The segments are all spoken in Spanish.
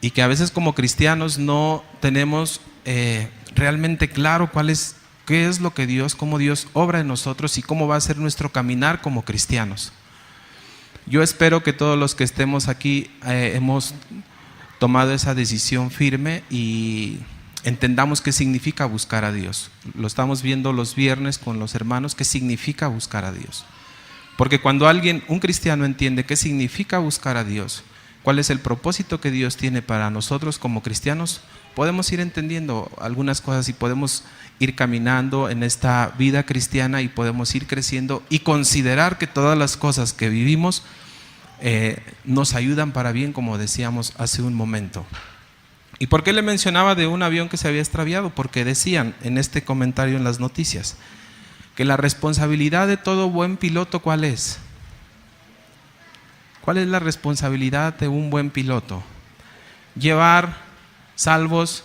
y que a veces como cristianos no tenemos realmente claro qué es lo que Dios, cómo Dios obra en nosotros y cómo va a ser nuestro caminar como cristianos. Yo espero que todos los que estemos aquí hemos tomado esa decisión firme y entendamos qué significa buscar a Dios. Lo estamos viendo los viernes con los hermanos, qué significa buscar a Dios. Porque cuando un cristiano entiende qué significa buscar a Dios, cuál es el propósito que Dios tiene para nosotros como cristianos, podemos ir entendiendo algunas cosas y podemos ir caminando en esta vida cristiana y podemos ir creciendo y considerar que todas las cosas que vivimos nos ayudan para bien, como decíamos hace un momento. ¿Y por qué le mencionaba de un avión que se había extraviado? Porque decían en este comentario en las noticias que la responsabilidad de todo buen piloto, ¿cuál es? ¿Cuál es la responsabilidad de un buen piloto? Llevar salvos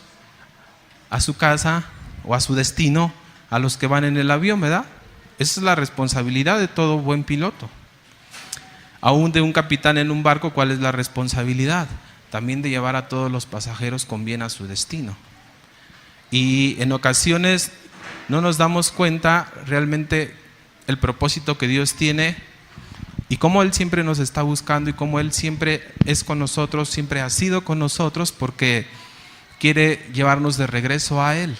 a su casa o a su destino a los que van en el avión, ¿verdad? Esa es la responsabilidad de todo buen piloto. Aún de un capitán en un barco, ¿cuál es la responsabilidad? También de llevar a todos los pasajeros con bien a su destino. Y en ocasiones no nos damos cuenta realmente el propósito que Dios tiene y cómo Él siempre nos está buscando y cómo Él siempre es con nosotros, siempre ha sido con nosotros porque quiere llevarnos de regreso a Él.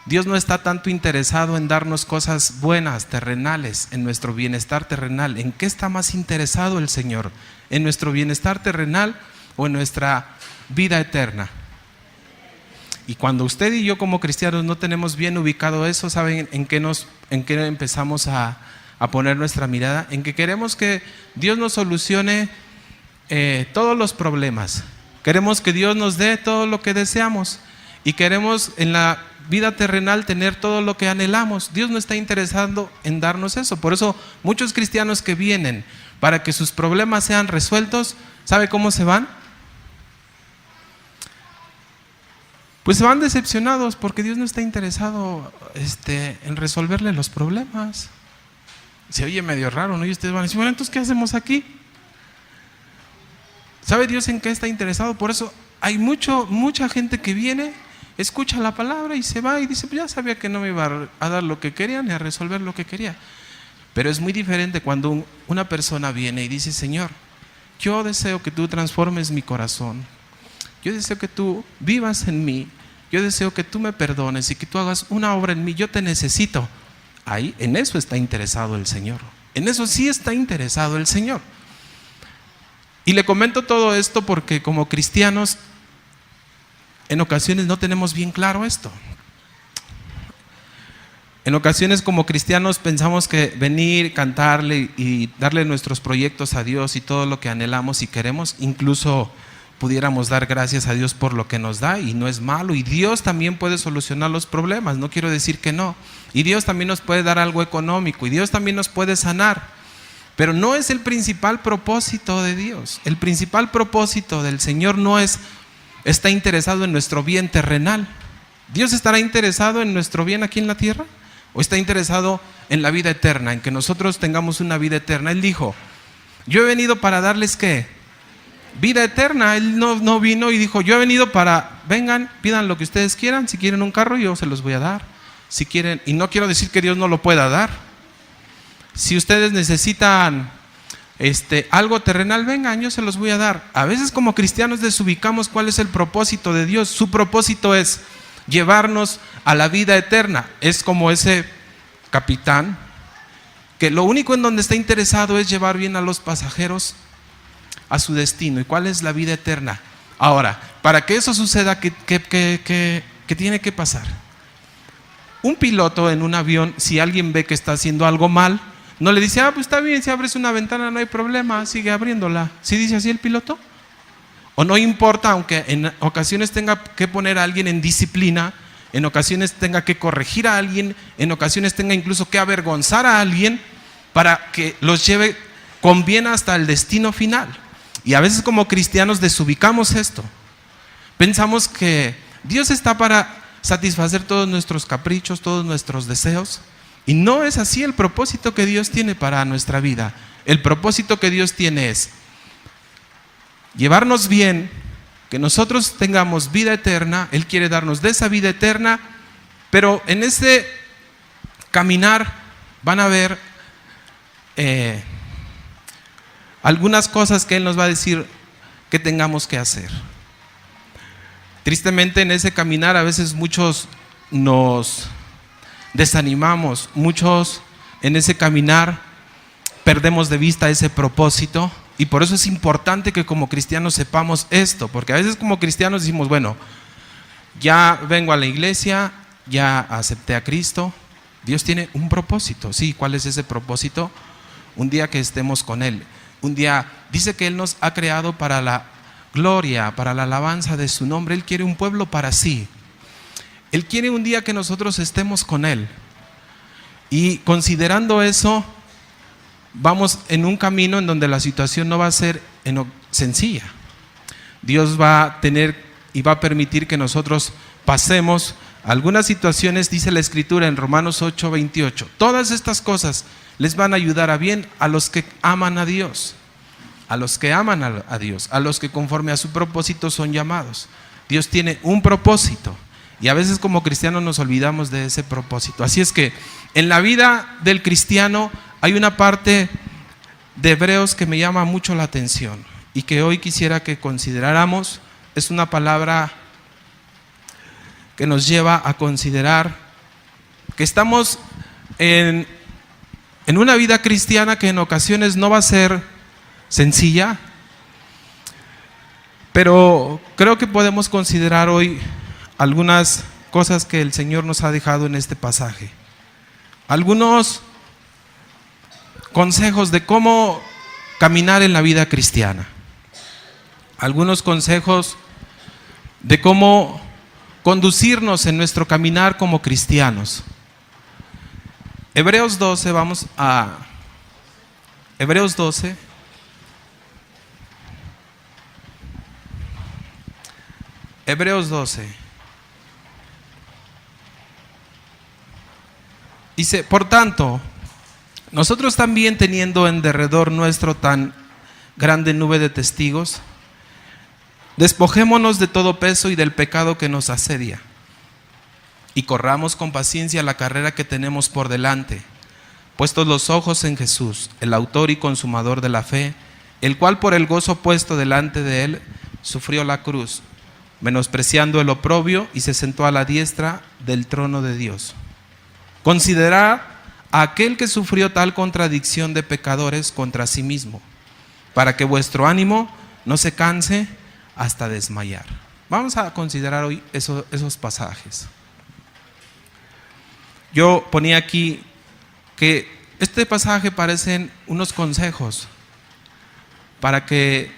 Dios no está tanto interesado en darnos cosas buenas, terrenales, en nuestro bienestar terrenal. ¿En qué está más interesado el Señor? ¿En nuestro bienestar terrenal o en nuestra vida eterna? Y cuando usted y yo como cristianos no tenemos bien ubicado eso, ¿saben en qué empezamos a poner nuestra mirada? En que queremos que Dios nos solucione todos los problemas. Queremos que Dios nos dé todo lo que deseamos y queremos en la vida terrenal tener todo lo que anhelamos. Dios no está interesado en darnos eso. Por eso muchos cristianos que vienen para que sus problemas sean resueltos, ¿sabe cómo se van? Pues se van decepcionados porque Dios no está interesado en resolverle los problemas. Se oye medio raro, ¿no? Y ustedes van a decir, bueno, entonces ¿qué hacemos aquí? ¿Sabe Dios en qué está interesado? Por eso hay mucha gente que viene, escucha la palabra y se va y dice, pues ya sabía que no me iba a dar lo que quería ni a resolver lo que quería. Pero es muy diferente cuando una persona viene y dice, Señor, yo deseo que tú transformes mi corazón. Yo deseo que tú vivas en mí. Yo deseo que tú me perdones y que tú hagas una obra en mí. Yo te necesito. Ahí, en eso está interesado el Señor. En eso sí está interesado el Señor. Y le comento todo esto porque como cristianos, en ocasiones no tenemos bien claro esto. En ocasiones como cristianos pensamos que venir, cantarle y darle nuestros proyectos a Dios y todo lo que anhelamos y queremos, incluso pudiéramos dar gracias a Dios por lo que nos da y no es malo. Y Dios también puede solucionar los problemas, no quiero decir que no. Y Dios también nos puede dar algo económico y Dios también nos puede sanar. Pero no es el principal propósito de Dios. El principal propósito del Señor no está interesado en nuestro bien terrenal. ¿Dios estará interesado en nuestro bien aquí en la tierra? ¿O está interesado en la vida eterna, en que nosotros tengamos una vida eterna? Él dijo, yo he venido para darles ¿qué? Vida eterna. Él no vino y dijo, yo he venido para, vengan, pidan lo que ustedes quieran. Si quieren un carro, yo se los voy a dar. Si quieren, y no quiero decir que Dios no lo pueda dar. Si ustedes necesitan algo terrenal, vengan, yo se los voy a dar. A veces como cristianos desubicamos cuál es el propósito de Dios. Su propósito es llevarnos a la vida eterna. Es como ese capitán que lo único en donde está interesado es llevar bien a los pasajeros a su destino. ¿Y cuál es la vida eterna? Ahora, para que eso suceda, ¿qué tiene que pasar? Un piloto en un avión, si alguien ve que está haciendo algo mal, no le dice, pues está bien, si abres una ventana no hay problema, sigue abriéndola. ¿Sí dice así el piloto? O no importa, aunque en ocasiones tenga que poner a alguien en disciplina, en ocasiones tenga que corregir a alguien, en ocasiones tenga incluso que avergonzar a alguien para que los lleve con bien hasta el destino final. Y a veces como cristianos desubicamos esto. Pensamos que Dios está para satisfacer todos nuestros caprichos, todos nuestros deseos. Y no es así el propósito que Dios tiene para nuestra vida. El propósito que Dios tiene es llevarnos bien, que nosotros tengamos vida eterna. Él quiere darnos de esa vida eterna, pero en ese caminar van a haber algunas cosas que Él nos va a decir que tengamos que hacer. Tristemente, en ese caminar a veces muchos nos desanimamos, muchos en ese caminar perdemos de vista ese propósito, y por eso es importante que como cristianos sepamos esto, porque a veces como cristianos decimos, bueno, ya vengo a la iglesia, ya acepté a Cristo. Dios tiene un propósito, sí. ¿Cuál es ese propósito? Un día que estemos con Él, un día, dice que Él nos ha creado para la gloria, para la alabanza de su nombre. Él quiere un pueblo para sí. Él quiere un día que nosotros estemos con Él. Y considerando eso, vamos en un camino en donde la situación no va a ser sencilla. Dios va a tener y va a permitir que nosotros pasemos algunas situaciones, dice la Escritura en Romanos 8:28. Todas estas cosas les van a ayudar a bien a los que aman a Dios, a los que aman a Dios, a los que conforme a su propósito son llamados. Dios tiene un propósito y a veces como cristianos nos olvidamos de ese propósito. Así es que en la vida del cristiano hay una parte de Hebreos que me llama mucho la atención y que hoy quisiera que consideráramos. Es una palabra que nos lleva a considerar que estamos en una vida cristiana que en ocasiones no va a ser sencilla, pero creo que podemos considerar hoy algunas cosas que el Señor nos ha dejado en este pasaje. Algunos consejos de cómo caminar en la vida cristiana. Algunos consejos de cómo conducirnos en nuestro caminar como cristianos. Hebreos 12, vamos a Hebreos 12. Hebreos 12. Dice, por tanto, nosotros también teniendo en derredor nuestro tan grande nube de testigos, despojémonos de todo peso y del pecado que nos asedia, y corramos con paciencia la carrera que tenemos por delante, puestos los ojos en Jesús, el autor y consumador de la fe, el cual por el gozo puesto delante de él sufrió la cruz, menospreciando el oprobio, y se sentó a la diestra del trono de Dios. Considerad a aquel que sufrió tal contradicción de pecadores contra sí mismo, para que vuestro ánimo no se canse hasta desmayar. Vamos a considerar hoy esos pasajes. Yo ponía aquí que este pasaje parecen unos consejos para que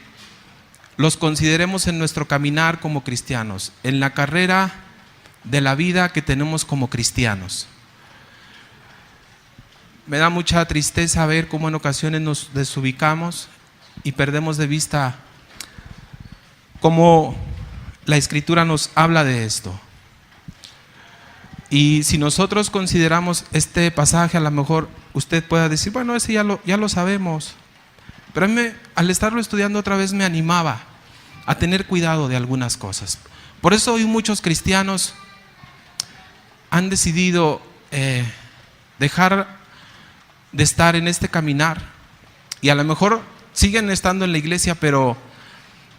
los consideremos en nuestro caminar como cristianos, en la carrera de la vida que tenemos como cristianos. Me da mucha tristeza ver cómo en ocasiones nos desubicamos y perdemos de vista cómo la Escritura nos habla de esto. Y si nosotros consideramos este pasaje, a lo mejor usted pueda decir, bueno, ese ya lo sabemos. Pero a mí, al estarlo estudiando otra vez, me animaba a tener cuidado de algunas cosas. Por eso hoy muchos cristianos han decidido dejar de estar en este caminar, y a lo mejor siguen estando en la iglesia, pero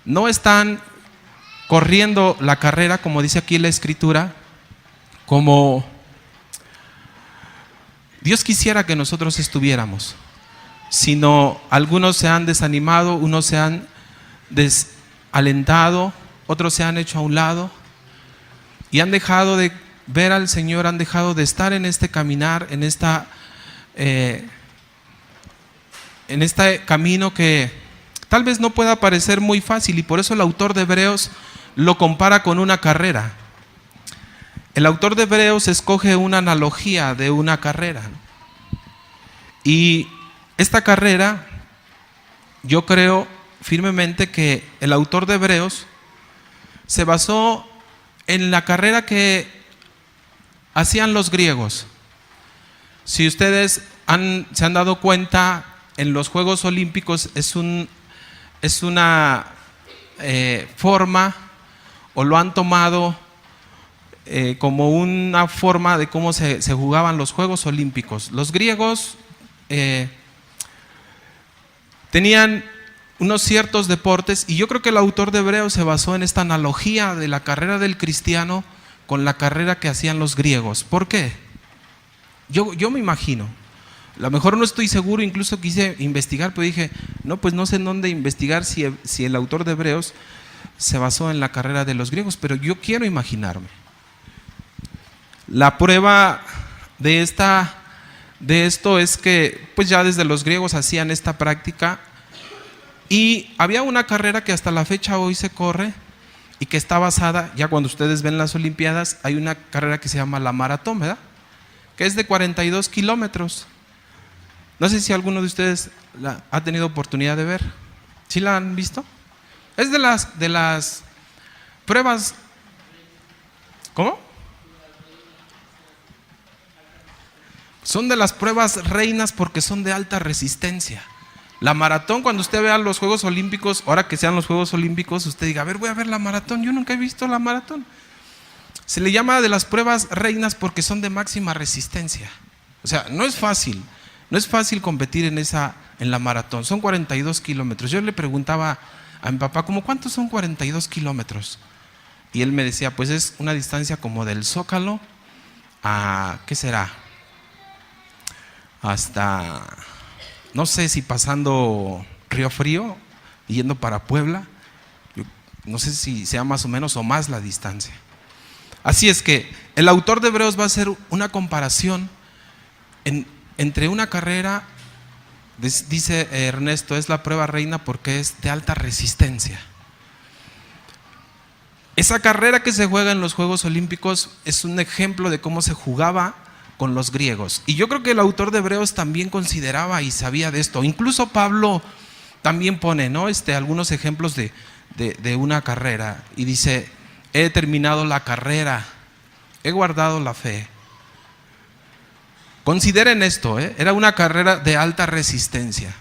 no están corriendo la carrera, como dice aquí la Escritura, como Dios quisiera que nosotros estuviéramos, sino algunos se han desanimado, unos se han desalentado, otros se han hecho a un lado y han dejado de ver al Señor, han dejado de estar en este caminar, en este camino que tal vez no pueda parecer muy fácil, y por eso el autor de Hebreos lo compara con una carrera. El autor de Hebreos escoge una analogía de una carrera, y esta carrera, yo creo firmemente que el autor de Hebreos se basó en la carrera que hacían los griegos. Si ustedes se han dado cuenta, en los Juegos Olímpicos es una forma o lo han tomado como una forma de cómo se jugaban los Juegos Olímpicos. Los griegos tenían unos ciertos deportes, y yo creo que el autor de Hebreos se basó en esta analogía de la carrera del cristiano con la carrera que hacían los griegos. ¿Por qué? Yo me imagino, a lo mejor no estoy seguro, incluso quise investigar, pero dije, no, pues no sé en dónde investigar si el autor de Hebreos se basó en la carrera de los griegos, pero yo quiero imaginarme. La prueba de esto es que pues ya desde los griegos hacían esta práctica, y había una carrera que hasta la fecha hoy se corre y que está basada, ya cuando ustedes ven las Olimpiadas, hay una carrera que se llama la maratón, ¿verdad? Que es de 42 kilómetros. No sé si alguno de ustedes ha tenido oportunidad de ver. ¿Sí la han visto? Es de las pruebas. ¿Cómo? Son de las pruebas reinas porque son de alta resistencia. La maratón, cuando usted vea los Juegos Olímpicos, ahora que sean los Juegos Olímpicos, usted diga, a ver, voy a ver la maratón. Yo nunca he visto la maratón. Se le llama de las pruebas reinas porque son de máxima resistencia. O sea, no es fácil competir en la maratón. Son 42 kilómetros. Yo le preguntaba a mi papá, ¿cómo cuántos son 42 kilómetros? Y él me decía, pues es una distancia como del Zócalo a, ¿qué será? Hasta, no sé si pasando Río Frío y yendo para Puebla. No sé si sea más o menos o más la distancia. Así es que el autor de Hebreos va a hacer una comparación entre una carrera, dice Ernesto, es la prueba reina porque es de alta resistencia. Esa carrera que se juega en los Juegos Olímpicos es un ejemplo de cómo se jugaba con los griegos. Y yo creo que el autor de Hebreos también consideraba y sabía de esto. Incluso Pablo también pone, ¿no? Algunos ejemplos de una carrera. Y dice, he terminado la carrera, he guardado la fe. Consideren esto, era una carrera de alta resistencia.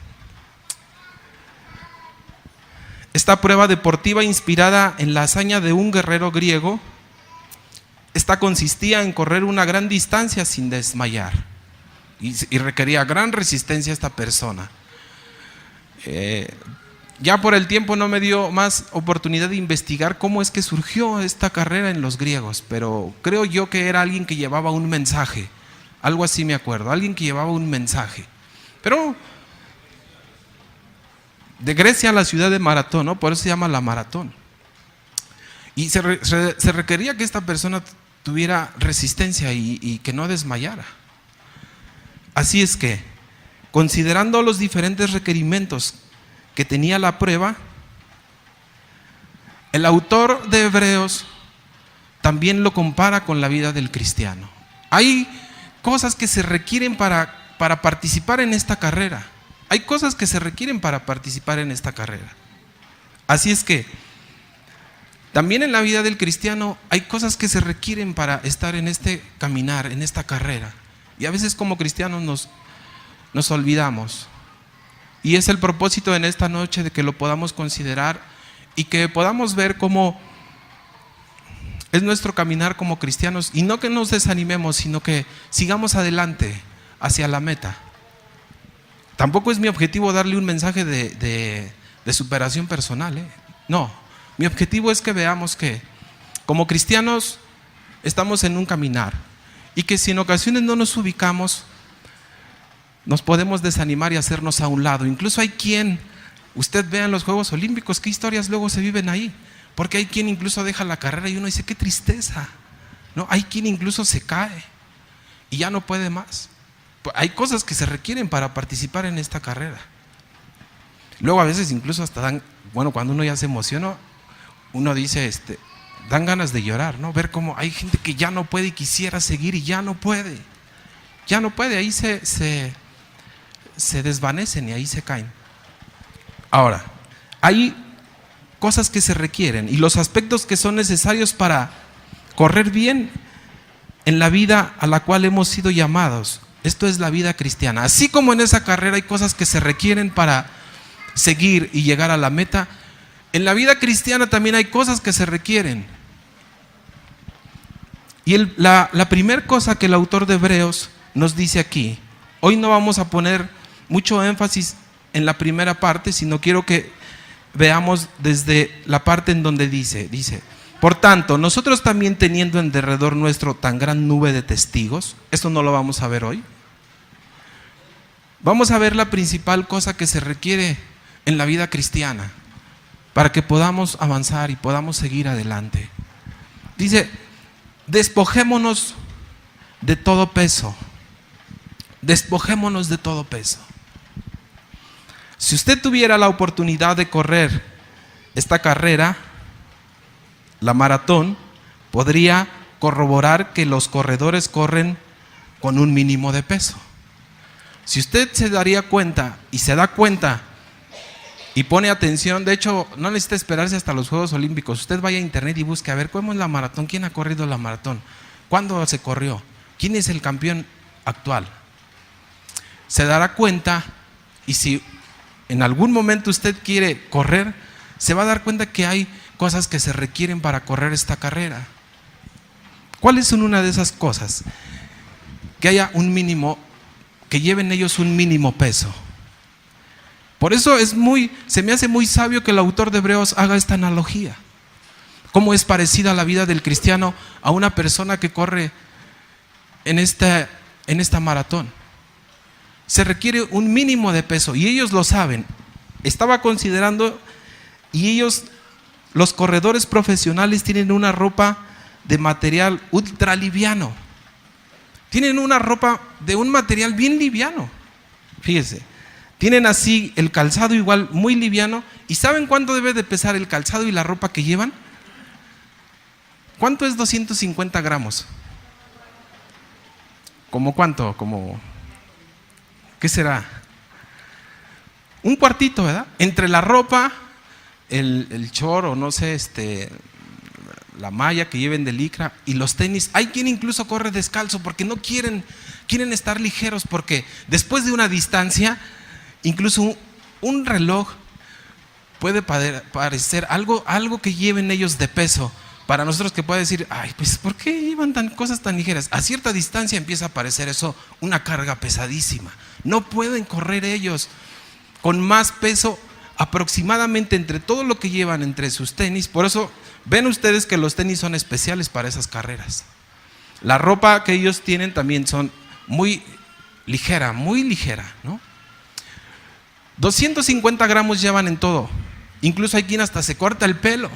Esta prueba deportiva, inspirada en la hazaña de un guerrero griego, esta consistía en correr una gran distancia sin desmayar, y requería gran resistencia a esta persona. Ya por el tiempo no me dio más oportunidad de investigar cómo es que surgió esta carrera en los griegos, pero creo yo que era alguien que llevaba un mensaje, algo así me acuerdo, alguien que llevaba un mensaje. Pero de Grecia a la ciudad de Maratón, ¿no? Por eso se llama la maratón. Y se requería que esta persona tuviera resistencia y que no desmayara. Así es que, considerando los diferentes requerimientos que tenía la prueba, el autor de Hebreos también lo compara con la vida del cristiano. Hay cosas que se requieren para participar en esta carrera. Hay cosas que se requieren para participar en esta carrera. Así es que también en la vida del cristiano hay cosas que se requieren para estar en este caminar, en esta carrera. Y a veces como cristianos nos olvidamos. Y es el propósito en esta noche de que lo podamos considerar y que podamos ver cómo es nuestro caminar como cristianos. Y no que nos desanimemos, sino que sigamos adelante hacia la meta. Tampoco es mi objetivo darle un mensaje de superación personal, No. Mi objetivo es que veamos que como cristianos estamos en un caminar y que si en ocasiones no nos ubicamos, nos podemos desanimar y hacernos a un lado. Incluso hay quien, usted vea en los Juegos Olímpicos, qué historias luego se viven ahí, porque hay quien incluso deja la carrera y uno dice, qué tristeza, ¿no? Hay quien incluso se cae y ya no puede más. Hay cosas que se requieren para participar en esta carrera. Luego a veces incluso hasta cuando uno ya se emociona, uno dice, dan ganas de llorar, ¿no? Ver cómo hay gente que ya no puede y quisiera seguir y ya no puede. Ya no puede, ahí se desvanecen y ahí se caen. Ahora, hay cosas que se requieren y los aspectos que son necesarios para correr bien en la vida a la cual hemos sido llamados. Esto es la vida cristiana. Así como en esa carrera hay cosas que se requieren para seguir y llegar a la meta, en la vida cristiana también hay cosas que se requieren Y la primera cosa que el autor de Hebreos nos dice aquí, hoy no vamos a poner mucho énfasis en la primera parte, sino quiero que veamos desde la parte en donde dice, por tanto, nosotros también teniendo en derredor nuestro tan gran nube de testigos, esto no lo vamos a ver hoy, vamos a ver la principal cosa que se requiere en la vida cristiana para que podamos avanzar y podamos seguir adelante. Dice, despojémonos de todo peso. Despojémonos de todo peso. Si usted tuviera la oportunidad de correr esta carrera, la maratón, podría corroborar que los corredores corren con un mínimo de peso. Si usted se daría cuenta y se da cuenta y pone atención, de hecho no necesita esperarse hasta los Juegos Olímpicos, usted vaya a internet y busque a ver cómo es la maratón, quién ha corrido la maratón, cuándo se corrió, quién es el campeón actual. Se dará cuenta, y si en algún momento usted quiere correr, se va a dar cuenta que hay cosas que se requieren para correr esta carrera. ¿Cuáles son una de esas cosas? Que haya un mínimo, que lleven ellos un mínimo peso. Por eso se me hace muy sabio que el autor de Hebreos haga esta analogía. Cómo es parecida la vida del cristiano a una persona que corre en esta maratón. Se requiere un mínimo de peso y ellos lo saben. Estaba considerando, y ellos, los corredores profesionales, tienen una ropa de material ultra liviano. Tienen una ropa de un material bien liviano. Fíjese, tienen así el calzado igual muy liviano. ¿Y saben cuánto debe de pesar el calzado y la ropa que llevan? ¿Cuánto es 250 gramos? ¿Cómo cuánto? ¿Qué será? Un cuartito, ¿verdad? Entre la ropa, el short o no sé, la malla que lleven de licra y los tenis. Hay quien incluso corre descalzo porque no quieren estar ligeros, porque después de una distancia, incluso un reloj puede parecer algo que lleven ellos de peso. Para nosotros que puede decir, ay, pues ¿por qué llevan cosas tan ligeras? A cierta distancia empieza a parecer eso una carga pesadísima. No pueden correr ellos con más peso aproximadamente entre todo lo que llevan entre sus tenis. Por eso ven ustedes que los tenis son especiales para esas carreras. La ropa que ellos tienen también son muy ligera, ¿no? 250 gramos llevan en todo. Incluso hay quien hasta se corta el pelo,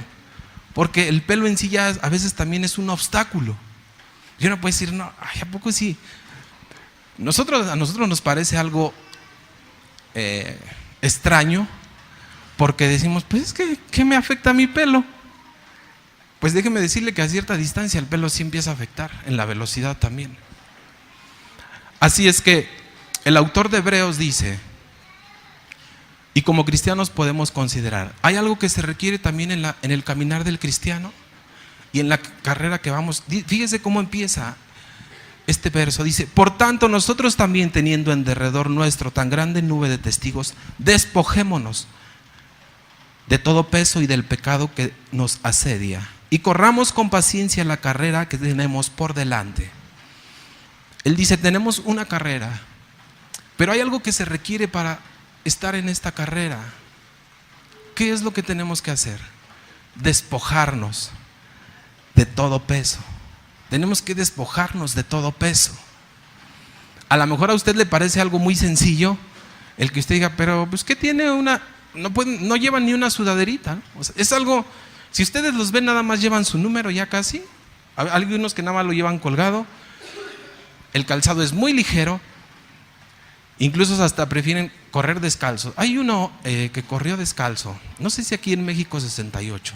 porque el pelo en sí ya a veces también es un obstáculo. Y uno puede decir, no, ay, ¿a poco sí? A nosotros nos parece algo extraño, porque decimos, pues es que, ¿qué me afecta a mi pelo? Pues déjeme decirle que a cierta distancia el pelo sí empieza a afectar, en la velocidad también. Así es que el autor de Hebreos dice, y como cristianos podemos considerar, hay algo que se requiere también en el caminar del cristiano y en la carrera que vamos. Fíjese cómo empieza este verso. Dice, por tanto nosotros también, teniendo en derredor nuestro tan grande nube de testigos, despojémonos de todo peso y del pecado que nos asedia y corramos con paciencia la carrera que tenemos por delante. Él dice, tenemos una carrera, pero hay algo que se requiere para estar en esta carrera. ¿Qué es lo que tenemos que hacer? Despojarnos de todo peso. Tenemos que despojarnos de todo peso. A lo mejor a usted le parece algo muy sencillo el que usted diga, pero pues ¿qué tiene no llevan ni una sudaderita, ¿no? O sea, es algo, si ustedes los ven nada más llevan su número ya casi. Hay algunos que nada más lo llevan colgado. El calzado es muy ligero. Incluso hasta prefieren correr descalzo. Hay uno que corrió descalzo, no sé si aquí en México 68.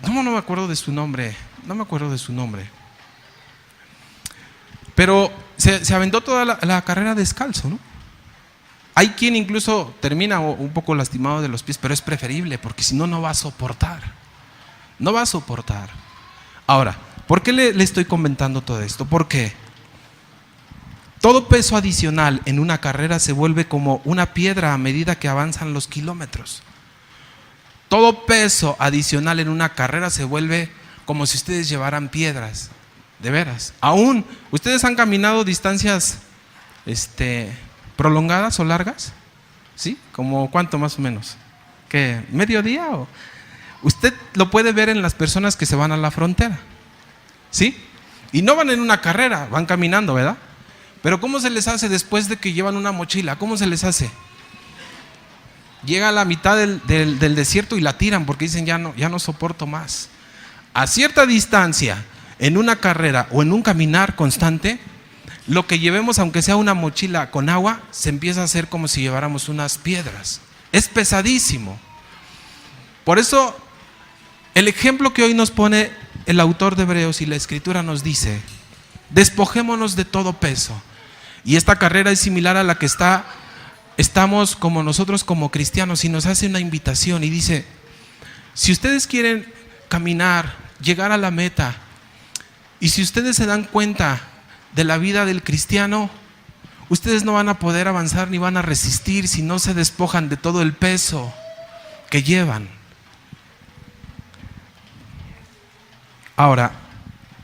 No me acuerdo de su nombre. Pero se aventó toda la carrera descalzo, ¿no? Hay quien incluso termina un poco lastimado de los pies, pero es preferible porque si no, no va a soportar. No va a soportar. Ahora, ¿por qué le estoy comentando todo esto? Porque todo peso adicional en una carrera se vuelve como una piedra a medida que avanzan los kilómetros. Todo peso adicional en una carrera se vuelve como si ustedes llevaran piedras, de veras. Aún, ¿ustedes han caminado distancias prolongadas o largas? ¿Sí? ¿Como cuánto más o menos? ¿Qué? ¿Medio día? Usted lo puede ver en las personas que se van a la frontera, ¿sí? Y no van en una carrera, van caminando, ¿verdad? Pero ¿cómo se les hace después de que llevan una mochila? ¿Cómo se les hace? Llega a la mitad del desierto y la tiran porque dicen ya no soporto más. A cierta distancia, en una carrera o en un caminar constante, lo que llevemos, aunque sea una mochila con agua, se empieza a hacer como si lleváramos unas piedras. Es pesadísimo. Por eso, el ejemplo que hoy nos pone el autor de Hebreos y la Escritura nos dice: despojémonos de todo peso. Y esta carrera es similar a la que estamos como nosotros como cristianos, y nos hace una invitación y dice: si ustedes quieren caminar, llegar a la meta, y si ustedes se dan cuenta de la vida del cristiano, ustedes no van a poder avanzar ni van a resistir si no se despojan de todo el peso que llevan. Ahora,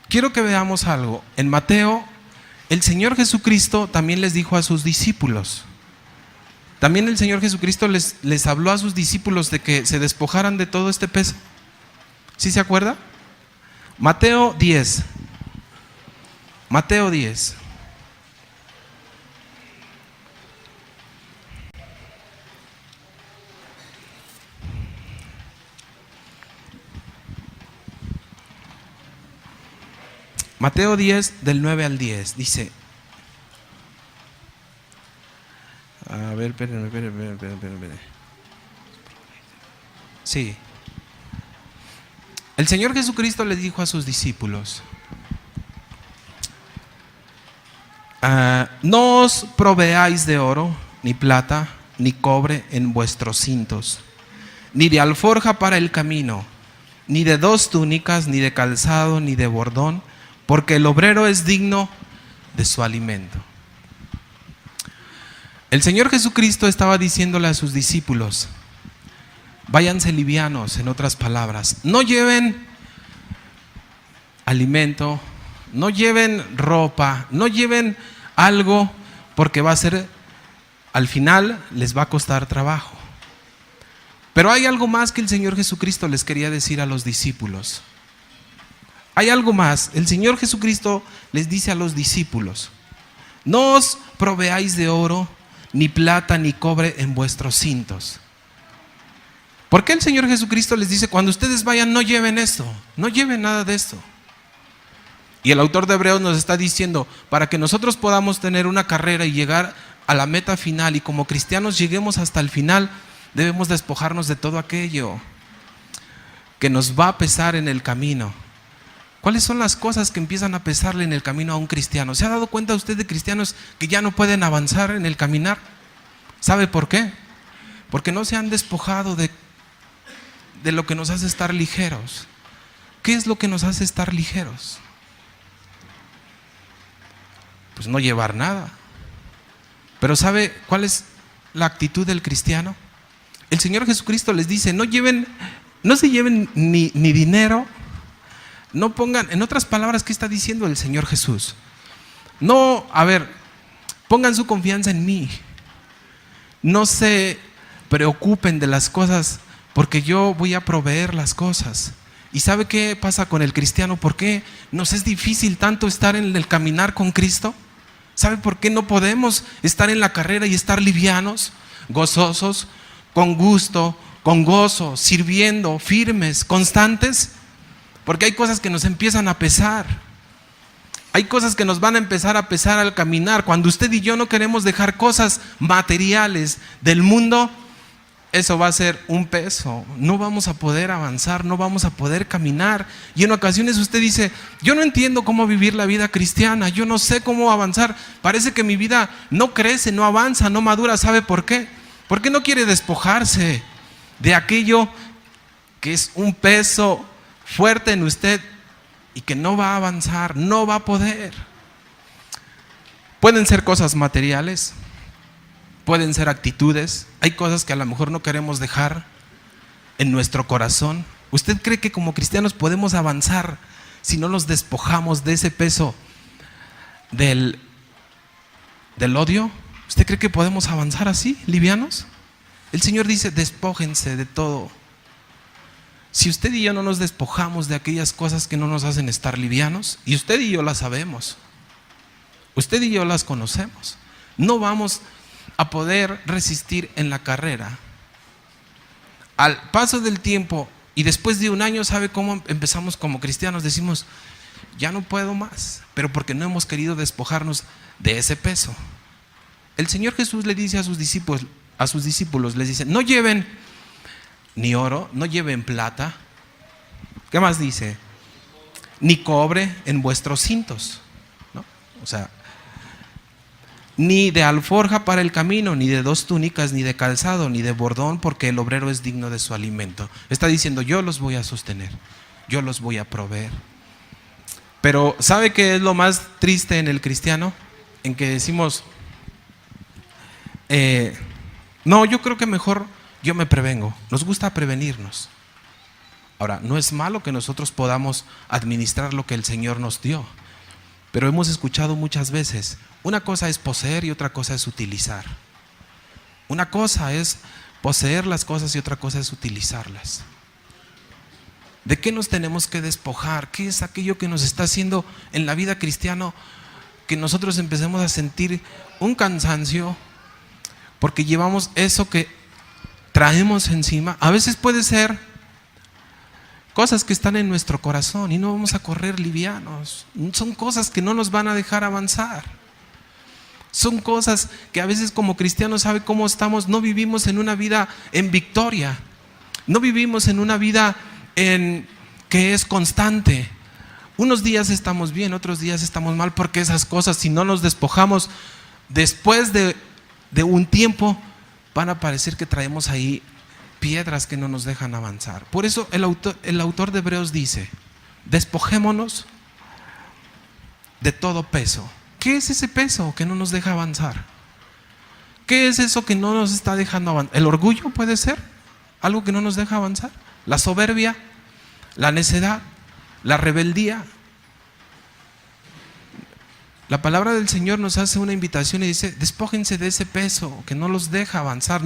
quiero que veamos algo. En Mateo, el Señor Jesucristo también les dijo a sus discípulos, también el Señor Jesucristo les habló a sus discípulos de que se despojaran de todo este peso. ¿Sí se acuerda? Mateo 10. Mateo 10. Mateo 10, del 9 al 10, dice. A ver, espérenme. Sí. El Señor Jesucristo les dijo a sus discípulos: no os proveáis de oro, ni plata, ni cobre en vuestros cintos, ni de alforja para el camino, ni de 2 túnicas, ni de calzado, ni de bordón, porque el obrero es digno de su alimento. El Señor Jesucristo estaba diciéndole a sus discípulos: váyanse livianos, en otras palabras. No lleven alimento, no lleven ropa, no lleven algo, porque va a ser, al final les va a costar trabajo. Pero hay algo más que el Señor Jesucristo les quería decir a los discípulos. Hay algo más. El Señor Jesucristo les dice a los discípulos: no os proveáis de oro, ni plata, ni cobre en vuestros cintos. ¿Por qué el Señor Jesucristo les dice: cuando ustedes vayan, no lleven esto, no lleven nada de esto? Y el autor de Hebreos nos está diciendo: para que nosotros podamos tener una carrera y llegar a la meta final, y como cristianos lleguemos hasta el final, debemos despojarnos de todo aquello que nos va a pesar en el camino. ¿Cuáles son las cosas que empiezan a pesarle en el camino a un cristiano? ¿Se ha dado cuenta usted de cristianos que ya no pueden avanzar en el caminar? ¿Sabe por qué? Porque no se han despojado de lo que nos hace estar ligeros. ¿Qué es lo que nos hace estar ligeros? Pues no llevar nada. Pero ¿sabe cuál es la actitud del cristiano? El Señor Jesucristo les dice: no se lleven ni dinero. No pongan, en otras palabras, ¿qué está diciendo el Señor Jesús? No, pongan su confianza en mí. No se preocupen de las cosas, porque yo voy a proveer las cosas. ¿Y sabe qué pasa con el cristiano? ¿Por qué nos es difícil tanto estar en el caminar con Cristo? ¿Sabe por qué no podemos estar en la carrera y estar livianos, gozosos, con gusto, con gozo, sirviendo, firmes, constantes? Porque hay cosas que nos empiezan a pesar. Hay cosas que nos van a empezar a pesar al caminar. Cuando usted y yo no queremos dejar cosas materiales del mundo, eso va a ser un peso. No vamos a poder avanzar, no vamos a poder caminar. Y en ocasiones usted dice: yo no entiendo cómo vivir la vida cristiana, yo no sé cómo avanzar. Parece que mi vida no crece, no avanza, no madura. ¿Sabe por qué? Porque no quiere despojarse de aquello que es un peso fuerte en usted y que no va a avanzar, no va a poder. Pueden ser cosas materiales, pueden ser actitudes. Hay cosas que a lo mejor no queremos dejar en nuestro corazón, ¿Usted cree que como cristianos podemos avanzar si no nos despojamos de ese peso del odio? ¿Usted cree que podemos avanzar así, livianos? El Señor dice, despójense de todo. Si usted y yo no nos despojamos de aquellas cosas que no nos hacen estar livianos, y usted y yo las sabemos, usted y yo las conocemos, no vamos a poder resistir en la carrera. Al paso del tiempo y después de un año, ¿sabe cómo empezamos como cristianos? Decimos, ya no puedo más, pero porque no hemos querido despojarnos de ese peso. El Señor Jesús le dice a sus discípulos, les dice, no lleven ni oro, no lleven plata. ¿Qué más dice? Ni cobre en vuestros cintos, ¿no? O sea, ni de alforja para el camino, ni de 2 túnicas, ni de calzado, ni de bordón, porque el obrero es digno de su alimento. Está diciendo, yo los voy a sostener, yo los voy a proveer. Pero ¿sabe qué es lo más triste en el cristiano? En que decimos, no, yo creo que mejor yo me prevengo. Nos gusta prevenirnos. Ahora, no es malo que nosotros podamos administrar lo que el Señor nos dio, pero hemos escuchado muchas veces, una cosa es poseer y otra cosa es utilizar. Una cosa es poseer las cosas y otra cosa es utilizarlas. ¿De qué nos tenemos que despojar? ¿Qué es aquello que nos está haciendo en la vida cristiana que nosotros empecemos a sentir un cansancio porque llevamos eso que traemos encima? A veces puede ser cosas que están en nuestro corazón y no vamos a correr livianos. Son cosas que no nos van a dejar avanzar. Son cosas que a veces como cristianos, ¿sabe cómo estamos? No vivimos en una vida en victoria. No vivimos en una vida que es constante. Unos días estamos bien, otros días estamos mal, porque esas cosas, si no nos despojamos, después de un tiempo, van a parecer que traemos ahí piedras que no nos dejan avanzar. Por eso el autor de Hebreos dice, despojémonos de todo peso. ¿Qué es ese peso que no nos deja avanzar? ¿Qué es eso que no nos está dejando avanzar? ¿El orgullo puede ser algo que no nos deja avanzar? ¿La soberbia? ¿La necedad? ¿La rebeldía? La palabra del Señor nos hace una invitación y dice, despójense de ese peso que no los deja avanzar.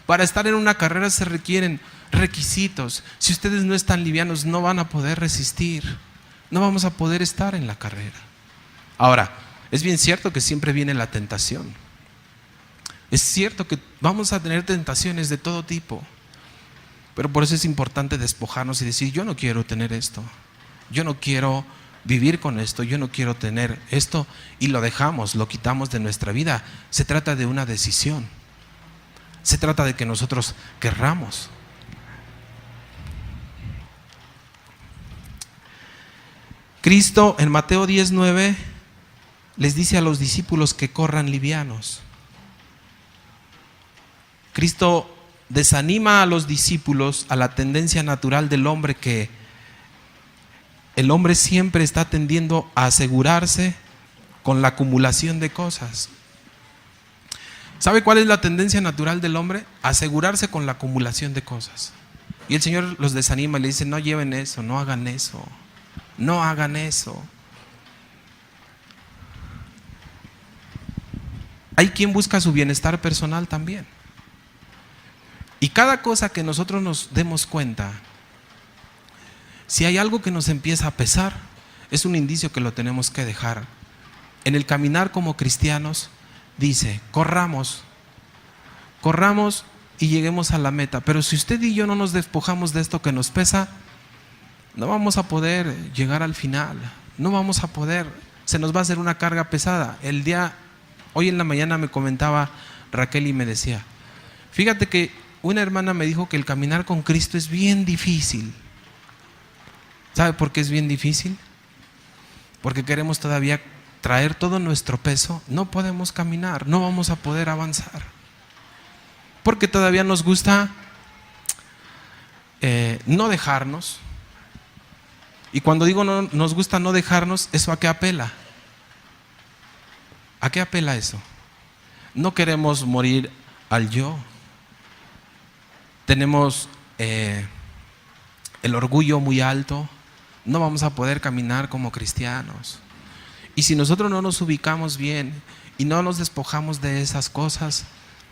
Para estar en una carrera se requieren requisitos. Si ustedes no están livianos, no van a poder resistir. No vamos a poder estar en la carrera. Ahora, es bien cierto que siempre viene la tentación. Es cierto que vamos a tener tentaciones de todo tipo. Pero por eso es importante despojarnos y decir, yo no quiero tener esto. Yo no quiero vivir con esto. Yo no quiero tener esto. Y lo dejamos, lo quitamos de nuestra vida. Se trata de una decisión. Se trata de que nosotros querramos. Cristo en Mateo 10:9 les dice a los discípulos que corran livianos. Cristo desanima a los discípulos a la tendencia natural del hombre, que el hombre siempre está tendiendo a asegurarse con la acumulación de cosas. ¿Sabe cuál es la tendencia natural del hombre? Asegurarse con la acumulación de cosas. Y el Señor los desanima y le dice, no lleven eso, no hagan eso, no hagan eso. Hay quien busca su bienestar personal también. Y cada cosa que nosotros nos demos cuenta, si hay algo que nos empieza a pesar, es un indicio que lo tenemos que dejar. En el caminar como cristianos, dice, corramos y lleguemos a la meta. Pero si usted y yo no nos despojamos de esto que nos pesa, no vamos a poder llegar al final. No vamos a poder, se nos va a hacer una carga pesada. Hoy en la mañana me comentaba Raquel y me decía, fíjate que una hermana me dijo que el caminar con Cristo es bien difícil. ¿Sabe por qué es bien difícil? Porque queremos todavía traer todo nuestro peso. No podemos caminar, no vamos a poder avanzar. Porque todavía nos gusta no dejarnos. Y cuando digo no, nos gusta no dejarnos, ¿eso a qué apela? ¿A qué apela eso? No queremos morir al yo. Tenemos el orgullo muy alto, no vamos a poder caminar como cristianos. Y si nosotros no nos ubicamos bien y no nos despojamos de esas cosas,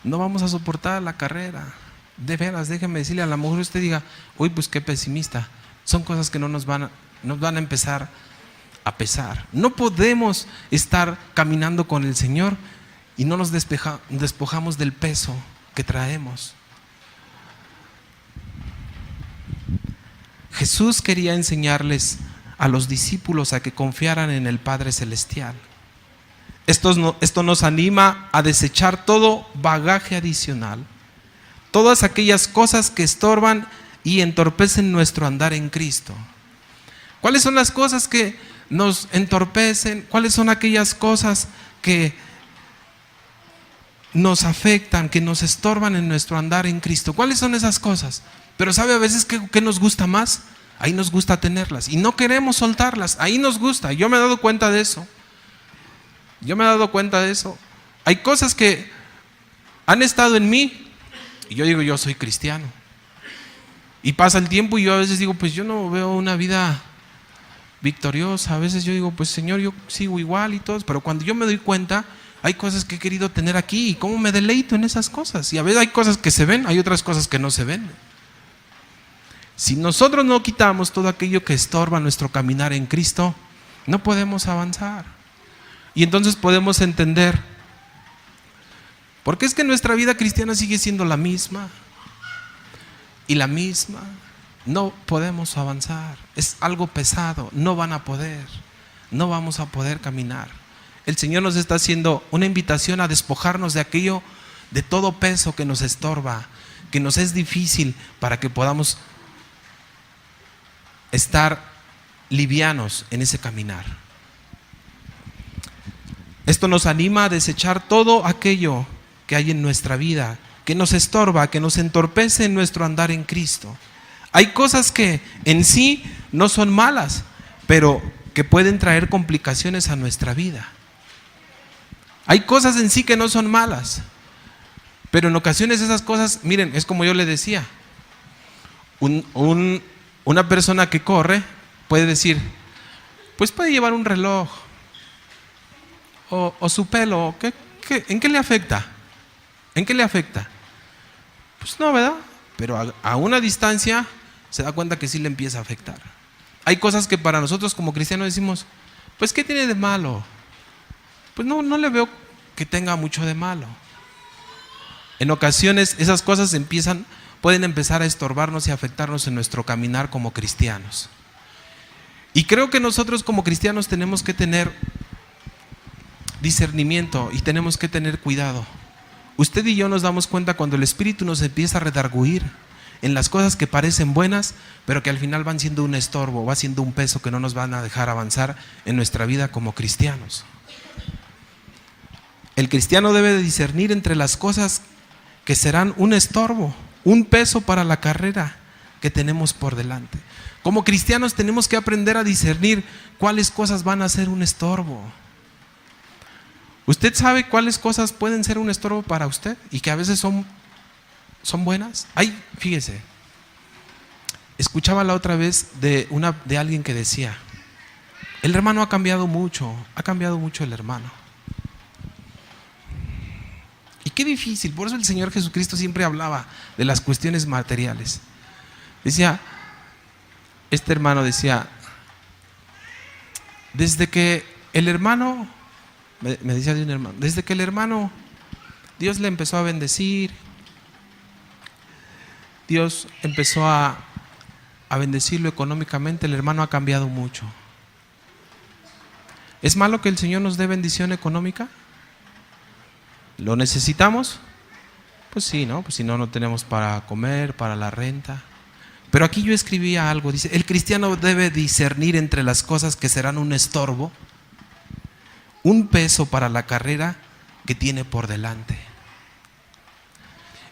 no vamos a soportar la carrera. De veras, déjeme decirle, a lo mejor usted diga, uy, pues qué pesimista. Son cosas que no nos van a empezar a pesar. No podemos estar caminando con el Señor y no nos despojamos del peso que traemos. Jesús quería enseñarles a los discípulos a que confiaran en el Padre Celestial. Esto nos anima a desechar todo bagaje adicional, todas aquellas cosas que estorban y entorpecen nuestro andar en Cristo. ¿Cuáles son las cosas que nos entorpecen? ¿Cuáles son aquellas cosas que nos afectan, que nos estorban en nuestro andar en Cristo? ¿Cuáles son esas cosas? Pero ¿sabe a veces qué nos gusta más? Ahí nos gusta tenerlas y no queremos soltarlas. Ahí nos gusta. Yo me he dado cuenta de eso. Hay cosas que han estado en mí y yo digo, yo soy cristiano. Y pasa el tiempo y yo a veces digo, pues yo no veo una vida victoriosa. A veces yo digo, pues Señor, yo sigo igual y todo. Pero cuando yo me doy cuenta, hay cosas que he querido tener aquí y cómo me deleito en esas cosas. Y a veces hay cosas que se ven, hay otras cosas que no se ven. Si nosotros no quitamos todo aquello que estorba nuestro caminar en Cristo, no podemos avanzar. Y entonces podemos entender, porque es que nuestra vida cristiana sigue siendo la misma y la misma. No podemos avanzar, es algo pesado, no van a poder, no vamos a poder caminar. El Señor nos está haciendo una invitación a despojarnos de aquello, de todo peso que nos estorba, que nos es difícil, para que podamos estar livianos en ese caminar. Esto nos anima a desechar todo aquello que hay en nuestra vida, que nos estorba, que nos entorpece en nuestro andar en Cristo. Hay cosas que en sí no son malas, pero que pueden traer complicaciones a nuestra vida. Hay cosas en sí que no son malas, pero en ocasiones esas cosas, miren, es como yo le decía, una persona que corre puede decir, pues puede llevar un reloj o su pelo, ¿en qué le afecta? ¿En qué le afecta? Pues no, ¿verdad? Pero a una distancia se da cuenta que sí le empieza a afectar. Hay cosas que para nosotros como cristianos decimos, pues ¿qué tiene de malo? Pues no le veo que tenga mucho de malo. En ocasiones esas cosas pueden empezar a estorbarnos y afectarnos en nuestro caminar como cristianos. Y creo que nosotros como cristianos tenemos que tener discernimiento y tenemos que tener cuidado. Usted y yo nos damos cuenta cuando el Espíritu nos empieza a redarguir en las cosas que parecen buenas, pero que al final van siendo un estorbo, va siendo un peso que no nos van a dejar avanzar en nuestra vida como cristianos. El cristiano debe de discernir entre las cosas que serán un estorbo, un peso para la carrera que tenemos por delante. Como cristianos tenemos que aprender a discernir cuáles cosas van a ser un estorbo. ¿Usted sabe cuáles cosas pueden ser un estorbo para usted y que a veces son buenas? Fíjese, escuchaba la otra vez de alguien que decía, el hermano ha cambiado mucho el hermano. Y qué difícil, por eso el Señor Jesucristo siempre hablaba de las cuestiones materiales. Decía, este hermano decía, desde que el hermano, me decía de un hermano, desde que el hermano, Dios le empezó a bendecir, Dios empezó a bendecirlo económicamente, el hermano ha cambiado mucho. ¿Es malo que el Señor nos dé bendición económica? ¿Lo necesitamos? Pues sí, ¿no? Pues si no, no tenemos para comer, para la renta. Pero aquí yo escribía algo, dice, el cristiano debe discernir entre las cosas que serán un estorbo, un peso para la carrera que tiene por delante.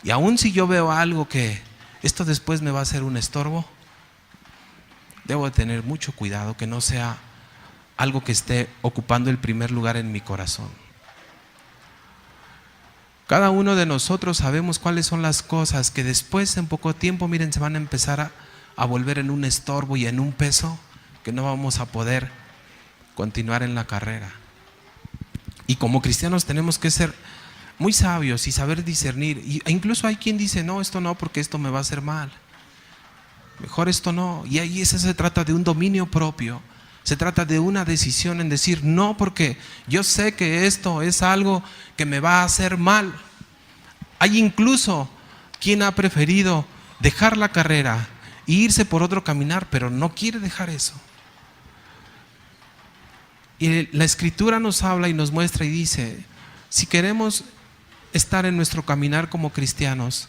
Y aun si yo veo algo que esto después me va a ser un estorbo, debo de tener mucho cuidado que no sea algo que esté ocupando el primer lugar en mi corazón. Cada uno de nosotros sabemos cuáles son las cosas que después en poco tiempo, miren, se van a empezar a volver en un estorbo y en un peso que no vamos a poder continuar en la carrera. Y como cristianos tenemos que ser muy sabios y saber discernir. E incluso hay quien dice, no, esto no, porque esto me va a hacer mal. Mejor esto no. Y ahí eso se trata de un dominio propio. Se trata de una decisión en decir, no, porque yo sé que esto es algo que me va a hacer mal. Hay incluso quien ha preferido dejar la carrera e irse por otro caminar, pero no quiere dejar eso. Y la Escritura nos habla y nos muestra y dice, si queremos estar en nuestro caminar como cristianos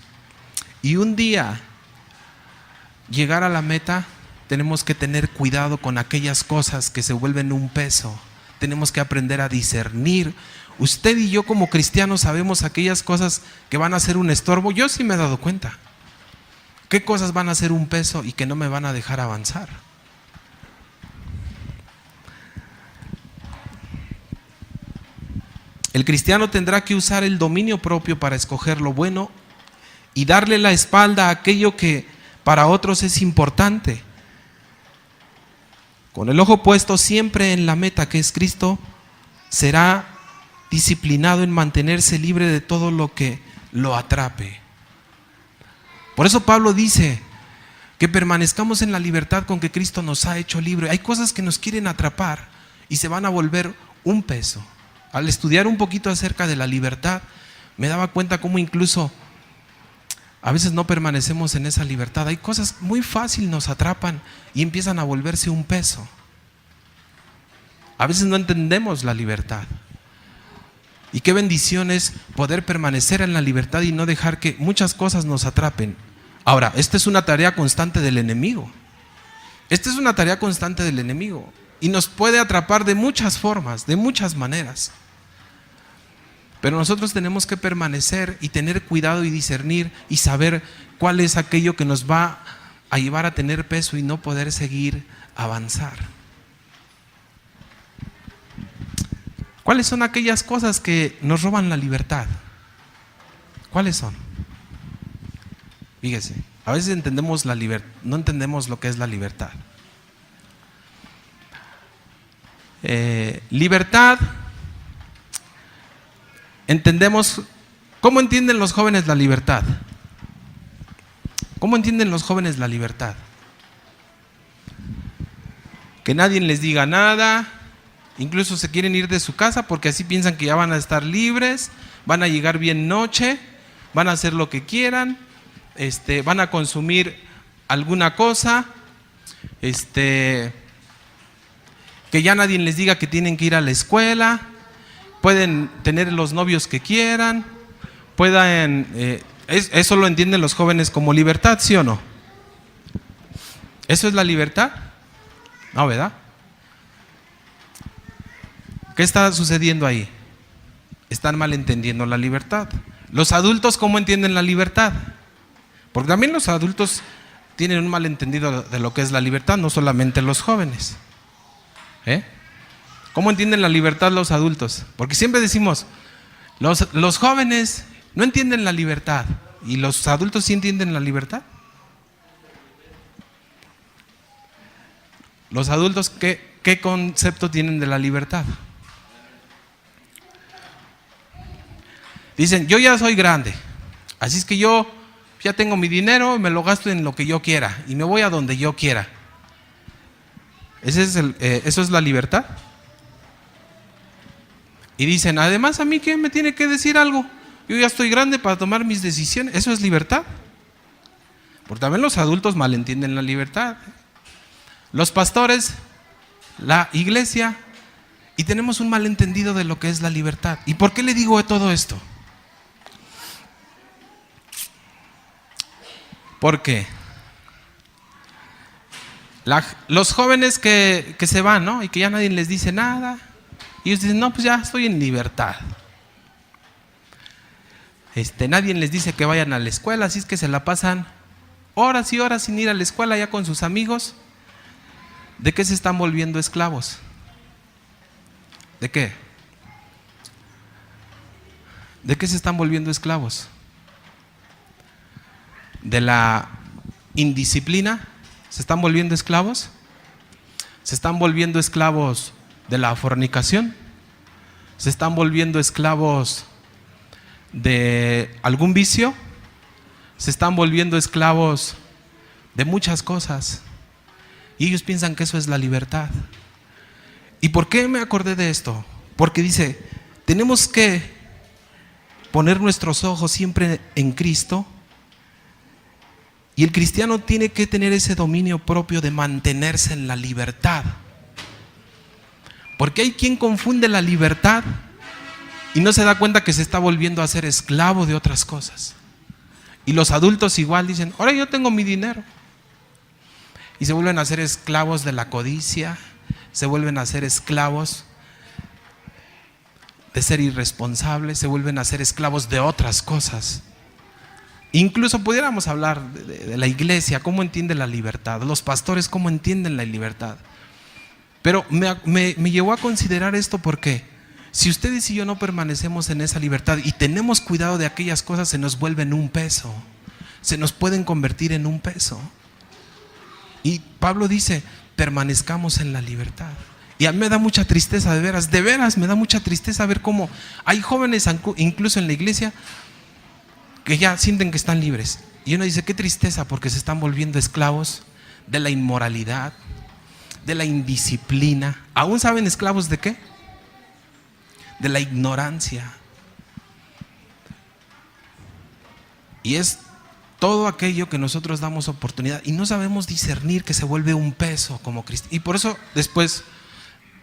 y un día llegar a la meta, tenemos que tener cuidado con aquellas cosas que se vuelven un peso. Tenemos que aprender a discernir. Usted y yo como cristianos sabemos aquellas cosas que van a ser un estorbo. Yo sí me he dado cuenta. ¿Qué cosas van a ser un peso y que no me van a dejar avanzar? El cristiano tendrá que usar el dominio propio para escoger lo bueno y darle la espalda a aquello que para otros es importante. Con el ojo puesto siempre en la meta que es Cristo, será disciplinado en mantenerse libre de todo lo que lo atrape. Por eso Pablo dice que permanezcamos en la libertad con que Cristo nos ha hecho libre. Hay cosas que nos quieren atrapar y se van a volver un peso. Al estudiar un poquito acerca de la libertad, me daba cuenta cómo incluso a veces no permanecemos en esa libertad. Hay cosas muy fácil nos atrapan y empiezan a volverse un peso. A veces no entendemos la libertad. Y qué bendición es poder permanecer en la libertad y no dejar que muchas cosas nos atrapen. Ahora, esta es una tarea constante del enemigo. Esta es una tarea constante del enemigo. Y nos puede atrapar de muchas formas, de muchas maneras. Pero nosotros tenemos que permanecer y tener cuidado y discernir y saber cuál es aquello que nos va a llevar a tener peso y no poder seguir avanzar. ¿Cuáles son aquellas cosas que nos roban la libertad? ¿Cuáles son? Fíjese, a veces entendemos la libertad, no entendemos lo que es la libertad. Libertad, entendemos, ¿cómo entienden los jóvenes la libertad? ¿Cómo entienden los jóvenes la libertad? Que nadie les diga nada, incluso se quieren ir de su casa porque así piensan que ya van a estar libres, van a llegar bien noche, van a hacer lo que quieran, van a consumir alguna cosa, que ya nadie les diga que tienen que ir a la escuela, pueden tener los novios que quieran, eso lo entienden los jóvenes como libertad, ¿sí o no? ¿Eso es la libertad? No, ¿verdad? ¿Qué está sucediendo ahí? Están malentendiendo la libertad. ¿Los adultos cómo entienden la libertad? Porque también los adultos tienen un malentendido de lo que es la libertad, no solamente los jóvenes. ¿Cómo entienden la libertad los adultos? Porque siempre decimos, los jóvenes no entienden la libertad. ¿Y los adultos sí entienden la libertad? Los adultos, ¿qué concepto tienen de la libertad? Dicen, yo ya soy grande, así es que yo ya tengo mi dinero, me lo gasto en lo que yo quiera y me voy a donde yo quiera. ¿Eso es la libertad? Y dicen, además a mí ¿qué me tiene que decir algo? Yo ya estoy grande para tomar mis decisiones. ¿Eso es libertad? Porque también los adultos malentienden la libertad. Los pastores, la iglesia, y tenemos un malentendido de lo que es la libertad. ¿Y por qué le digo todo esto? Porque los jóvenes que se van, ¿no? Y que ya nadie les dice nada, y ellos dicen, no, pues ya estoy en libertad. Nadie les dice que vayan a la escuela, así es que se la pasan horas y horas sin ir a la escuela ya con sus amigos. ¿De qué se están volviendo esclavos? ¿De qué? ¿De qué se están volviendo esclavos? ¿De la indisciplina? ¿Se están volviendo esclavos? ¿Se están volviendo esclavos de la fornicación? ¿Se están volviendo esclavos de algún vicio? ¿Se están volviendo esclavos de muchas cosas? Y ellos piensan que eso es la libertad. ¿Y por qué me acordé de esto? Porque dice, tenemos que poner nuestros ojos siempre en Cristo. Y el cristiano tiene que tener ese dominio propio de mantenerse en la libertad. Porque hay quien confunde la libertad y no se da cuenta que se está volviendo a ser esclavo de otras cosas. Y los adultos igual dicen, ahora yo tengo mi dinero. Y se vuelven a ser esclavos de la codicia, se vuelven a ser esclavos de ser irresponsables, se vuelven a ser esclavos de otras cosas. Incluso pudiéramos hablar de la iglesia, cómo entiende la libertad, los pastores cómo entienden la libertad. Pero me llevó a considerar esto porque si ustedes y yo no permanecemos en esa libertad y tenemos cuidado de aquellas cosas, se nos vuelven un peso, se nos pueden convertir en un peso. Y Pablo dice, permanezcamos en la libertad. Y a mí me da mucha tristeza, de veras me da mucha tristeza ver cómo hay jóvenes incluso en la iglesia que ya sienten que están libres. Y uno dice, qué tristeza, porque se están volviendo esclavos de la inmoralidad, de la indisciplina. ¿Aún saben esclavos de qué? De la ignorancia. Y es todo aquello que nosotros damos oportunidad y no sabemos discernir, que se vuelve un peso como cristiano. Y por eso después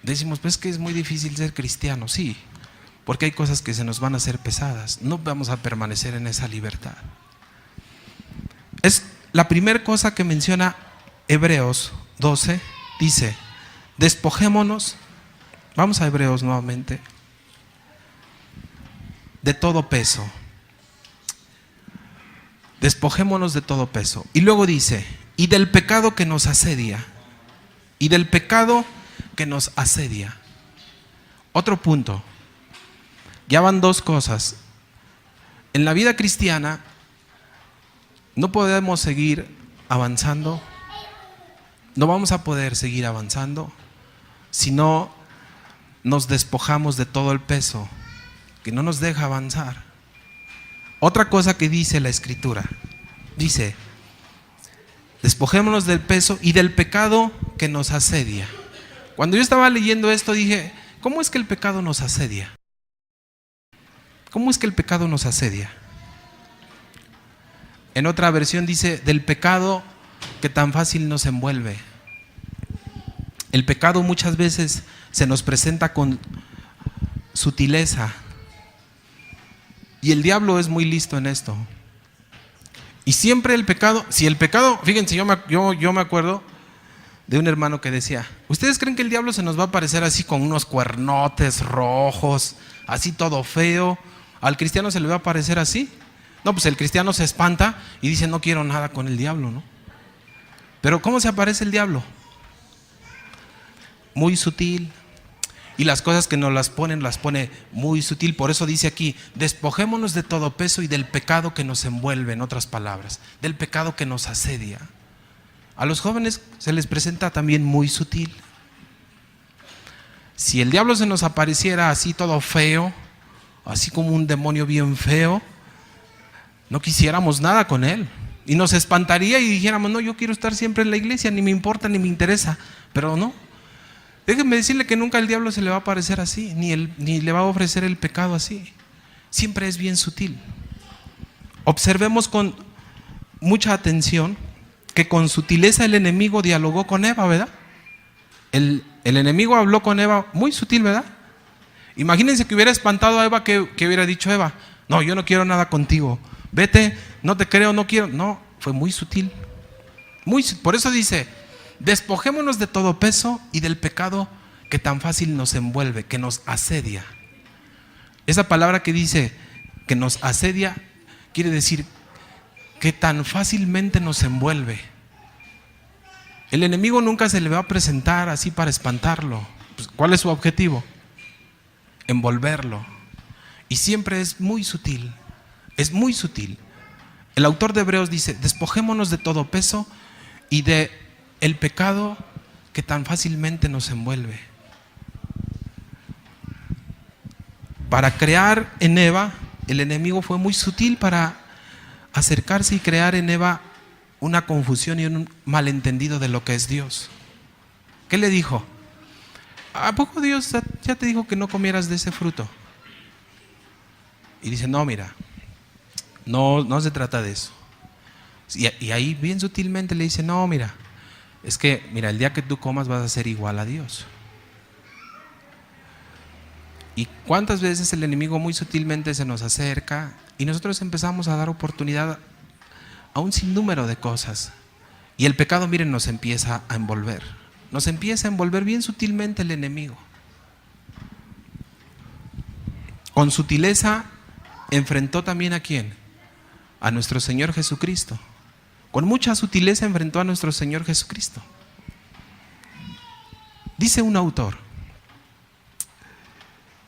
decimos, pues que es muy difícil ser cristiano. Sí, porque hay cosas que se nos van a hacer pesadas. No vamos a permanecer en esa libertad. Es la primera cosa que menciona Hebreos 12. Dice, despojémonos, vamos a Hebreos nuevamente, de todo peso. Despojémonos de todo peso. Y luego dice, y del pecado que nos asedia. Y del pecado que nos asedia. Otro punto. Ya van dos cosas. En la vida cristiana no podemos seguir avanzando. No vamos a poder seguir avanzando si no nos despojamos de todo el peso que no nos deja avanzar. Otra cosa que dice la Escritura, dice, despojémonos del peso y del pecado que nos asedia. Cuando yo estaba leyendo esto dije, ¿cómo es que el pecado nos asedia? ¿Cómo es que el pecado nos asedia? En otra versión dice, del pecado que tan fácil nos envuelve. El pecado muchas veces se nos presenta con sutileza. Y el diablo es muy listo en esto. Y siempre el pecado, si el pecado, fíjense, yo me acuerdo de un hermano que decía, ¿ustedes creen que el diablo se nos va a aparecer así con unos cuernotes rojos, así todo feo? ¿Al cristiano se le va a aparecer así? No, pues el cristiano se espanta y dice, no quiero nada con el diablo, ¿no? Pero ¿cómo se aparece el diablo? Muy sutil. Y las cosas que nos las pone muy sutil. Por eso dice aquí, despojémonos de todo peso y del pecado que nos envuelve, en otras palabras, del pecado que nos asedia. A los jóvenes se les presenta también muy sutil. Si el diablo se nos apareciera así todo feo, así como un demonio bien feo, no quisiéramos nada con él. Y nos espantaría y dijéramos, no, yo quiero estar siempre en la iglesia, ni me importa, ni me interesa. Pero no. Déjenme decirle que nunca el diablo se le va a aparecer así, ni le va a ofrecer el pecado así. Siempre es bien sutil. Observemos con mucha atención que con sutileza el enemigo dialogó con Eva, ¿verdad? El enemigo habló con Eva muy sutil, ¿verdad? Imagínense que hubiera espantado a Eva, que hubiera dicho Eva, no, yo no quiero nada contigo, vete, no te creo, no quiero. No, fue muy sutil. Por eso dice, despojémonos de todo peso y del pecado que tan fácil nos envuelve, que nos asedia. Esa palabra que dice que nos asedia quiere decir que tan fácilmente nos envuelve. El enemigo nunca se le va a presentar así para espantarlo. Pues, ¿cuál es su objetivo? Envolverlo. Y siempre es muy sutil. Es muy sutil. El autor de Hebreos dice, despojémonos de todo peso y de el pecado que tan fácilmente nos envuelve. Para crear en Eva, el enemigo fue muy sutil para acercarse y crear en Eva una confusión y un malentendido de lo que es Dios. ¿Qué le dijo? ¿A poco Dios ya te dijo que no comieras de ese fruto? Y dice, no, mira, no se trata de eso. Y ahí bien sutilmente le dice, no, mira, es que, mira, el día que tú comas vas a ser igual a Dios. ¿Y cuántas veces el enemigo muy sutilmente se nos acerca y nosotros empezamos a dar oportunidad a un sinnúmero de cosas? Y el pecado, miren, nos empieza a envolver. Nos empieza a envolver bien sutilmente el enemigo. Con sutileza enfrentó también ¿a quién? A nuestro Señor Jesucristo. Con mucha sutileza enfrentó a nuestro Señor Jesucristo. Dice un autor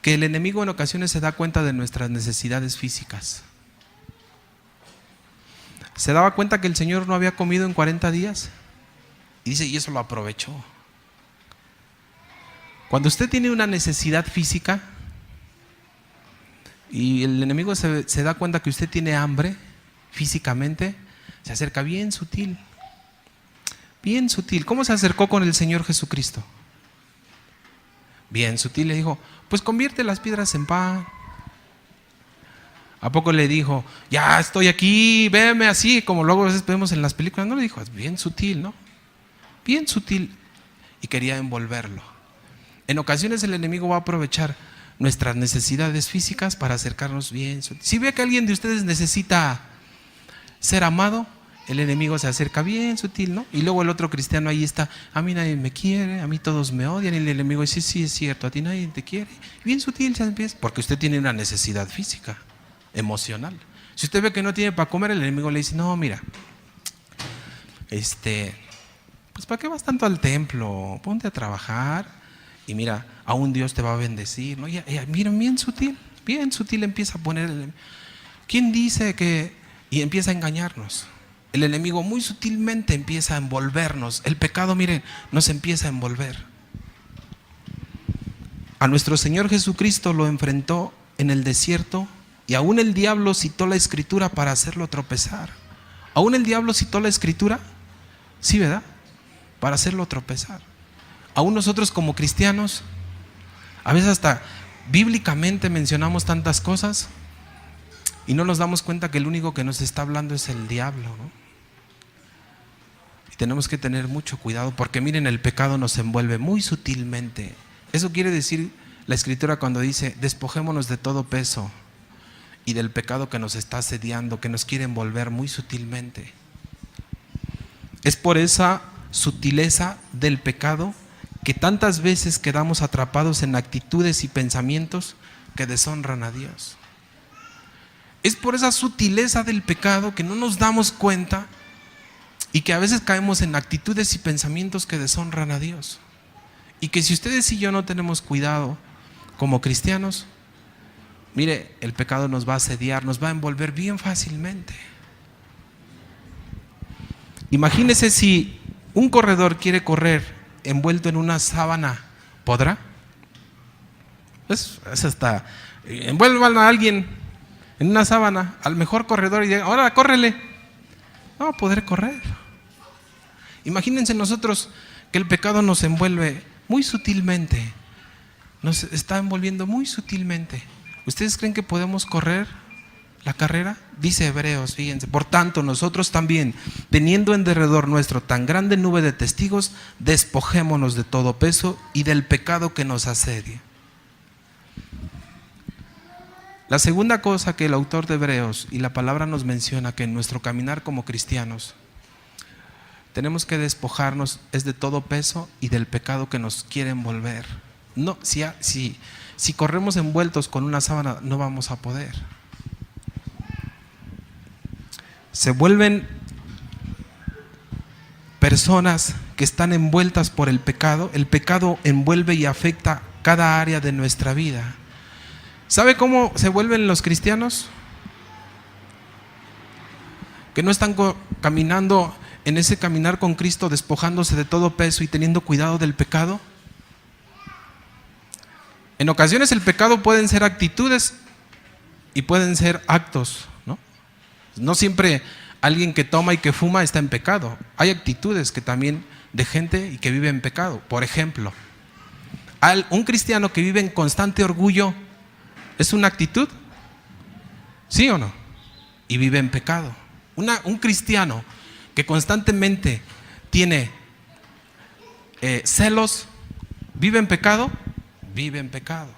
que el enemigo en ocasiones se da cuenta de nuestras necesidades físicas. Se daba cuenta que el Señor no había comido en 40 días y dice, y eso lo aprovechó. Cuando usted tiene una necesidad física y el enemigo se da cuenta que usted tiene hambre físicamente, se acerca bien sutil. Bien sutil. ¿Cómo se acercó con el Señor Jesucristo? Bien sutil, le dijo, pues convierte las piedras en pan. ¿A poco le dijo, ya estoy aquí, véeme así, como luego a veces vemos en las películas? No le dijo, es bien sutil, ¿no? Bien sutil. Y quería envolverlo. En ocasiones el enemigo va a aprovechar nuestras necesidades físicas para acercarnos bien sutil. Si ve que alguien de ustedes necesita ser amado, el enemigo se acerca bien sutil, ¿no? Y luego el otro cristiano ahí está, a mí nadie me quiere, a mí todos me odian. Y el enemigo dice, sí, es cierto, a ti nadie te quiere. Bien sutil se empieza, porque usted tiene una necesidad física, emocional. Si usted ve que no tiene para comer, el enemigo le dice, no, mira, pues ¿para qué vas tanto al templo? Ponte a trabajar y mira, aún Dios te va a bendecir, ¿no? Mira, bien sutil empieza a poner, ¿quién dice que? Y empieza a engañarnos. El enemigo muy sutilmente empieza a envolvernos. El pecado, miren, nos empieza a envolver. A nuestro Señor Jesucristo lo enfrentó en el desierto y aún el diablo citó la Escritura para hacerlo tropezar. Aún el diablo citó la Escritura, sí, ¿verdad? Para hacerlo tropezar. Aún nosotros como cristianos, a veces hasta bíblicamente mencionamos tantas cosas y no nos damos cuenta que el único que nos está hablando es el diablo, ¿no? Y tenemos que tener mucho cuidado porque miren, el pecado nos envuelve muy sutilmente. Eso quiere decir la Escritura cuando dice, despojémonos de todo peso y del pecado que nos está asediando, que nos quiere envolver muy sutilmente. Es por esa sutileza del pecado que tantas veces quedamos atrapados en actitudes y pensamientos que deshonran a Dios. Es por esa sutileza del pecado que no nos damos cuenta y que a veces caemos en actitudes y pensamientos que deshonran a Dios. Y que si ustedes y yo no tenemos cuidado como cristianos, mire, el pecado nos va a asediar, nos va a envolver bien fácilmente. Imagínese si un corredor quiere correr envuelto en una sábana, ¿podrá? Es hasta, envuelvan a alguien en una sábana, al mejor corredor y digan, ahora córrele. No va a poder correr. Imagínense nosotros que el pecado nos envuelve muy sutilmente, nos está envolviendo muy sutilmente. ¿Ustedes creen que podemos correr la carrera? Dice Hebreos, fíjense, por tanto nosotros también, teniendo en derredor nuestro tan grande nube de testigos, despojémonos de todo peso y del pecado que nos asedia. La segunda cosa que el autor de Hebreos y la palabra nos menciona, que en nuestro caminar como cristianos tenemos que despojarnos es de todo peso y del pecado que nos quiere envolver. No, si corremos envueltos con una sábana no vamos a poder. Se vuelven personas que están envueltas por el pecado. El pecado envuelve y afecta cada área de nuestra vida. ¿Sabe cómo se vuelven los cristianos? Que no están caminando en ese caminar con Cristo, despojándose de todo peso y teniendo cuidado del pecado? En ocasiones el pecado pueden ser actitudes y pueden ser actos, ¿no? No siempre alguien que toma y que fuma está en pecado. Hay actitudes que también de gente y que vive en pecado. Por ejemplo, un cristiano que vive en constante orgullo, ¿es una actitud? ¿Sí o no? Y vive en pecado. Un cristiano que constantemente tiene celos, ¿vive en pecado? Vive en pecado.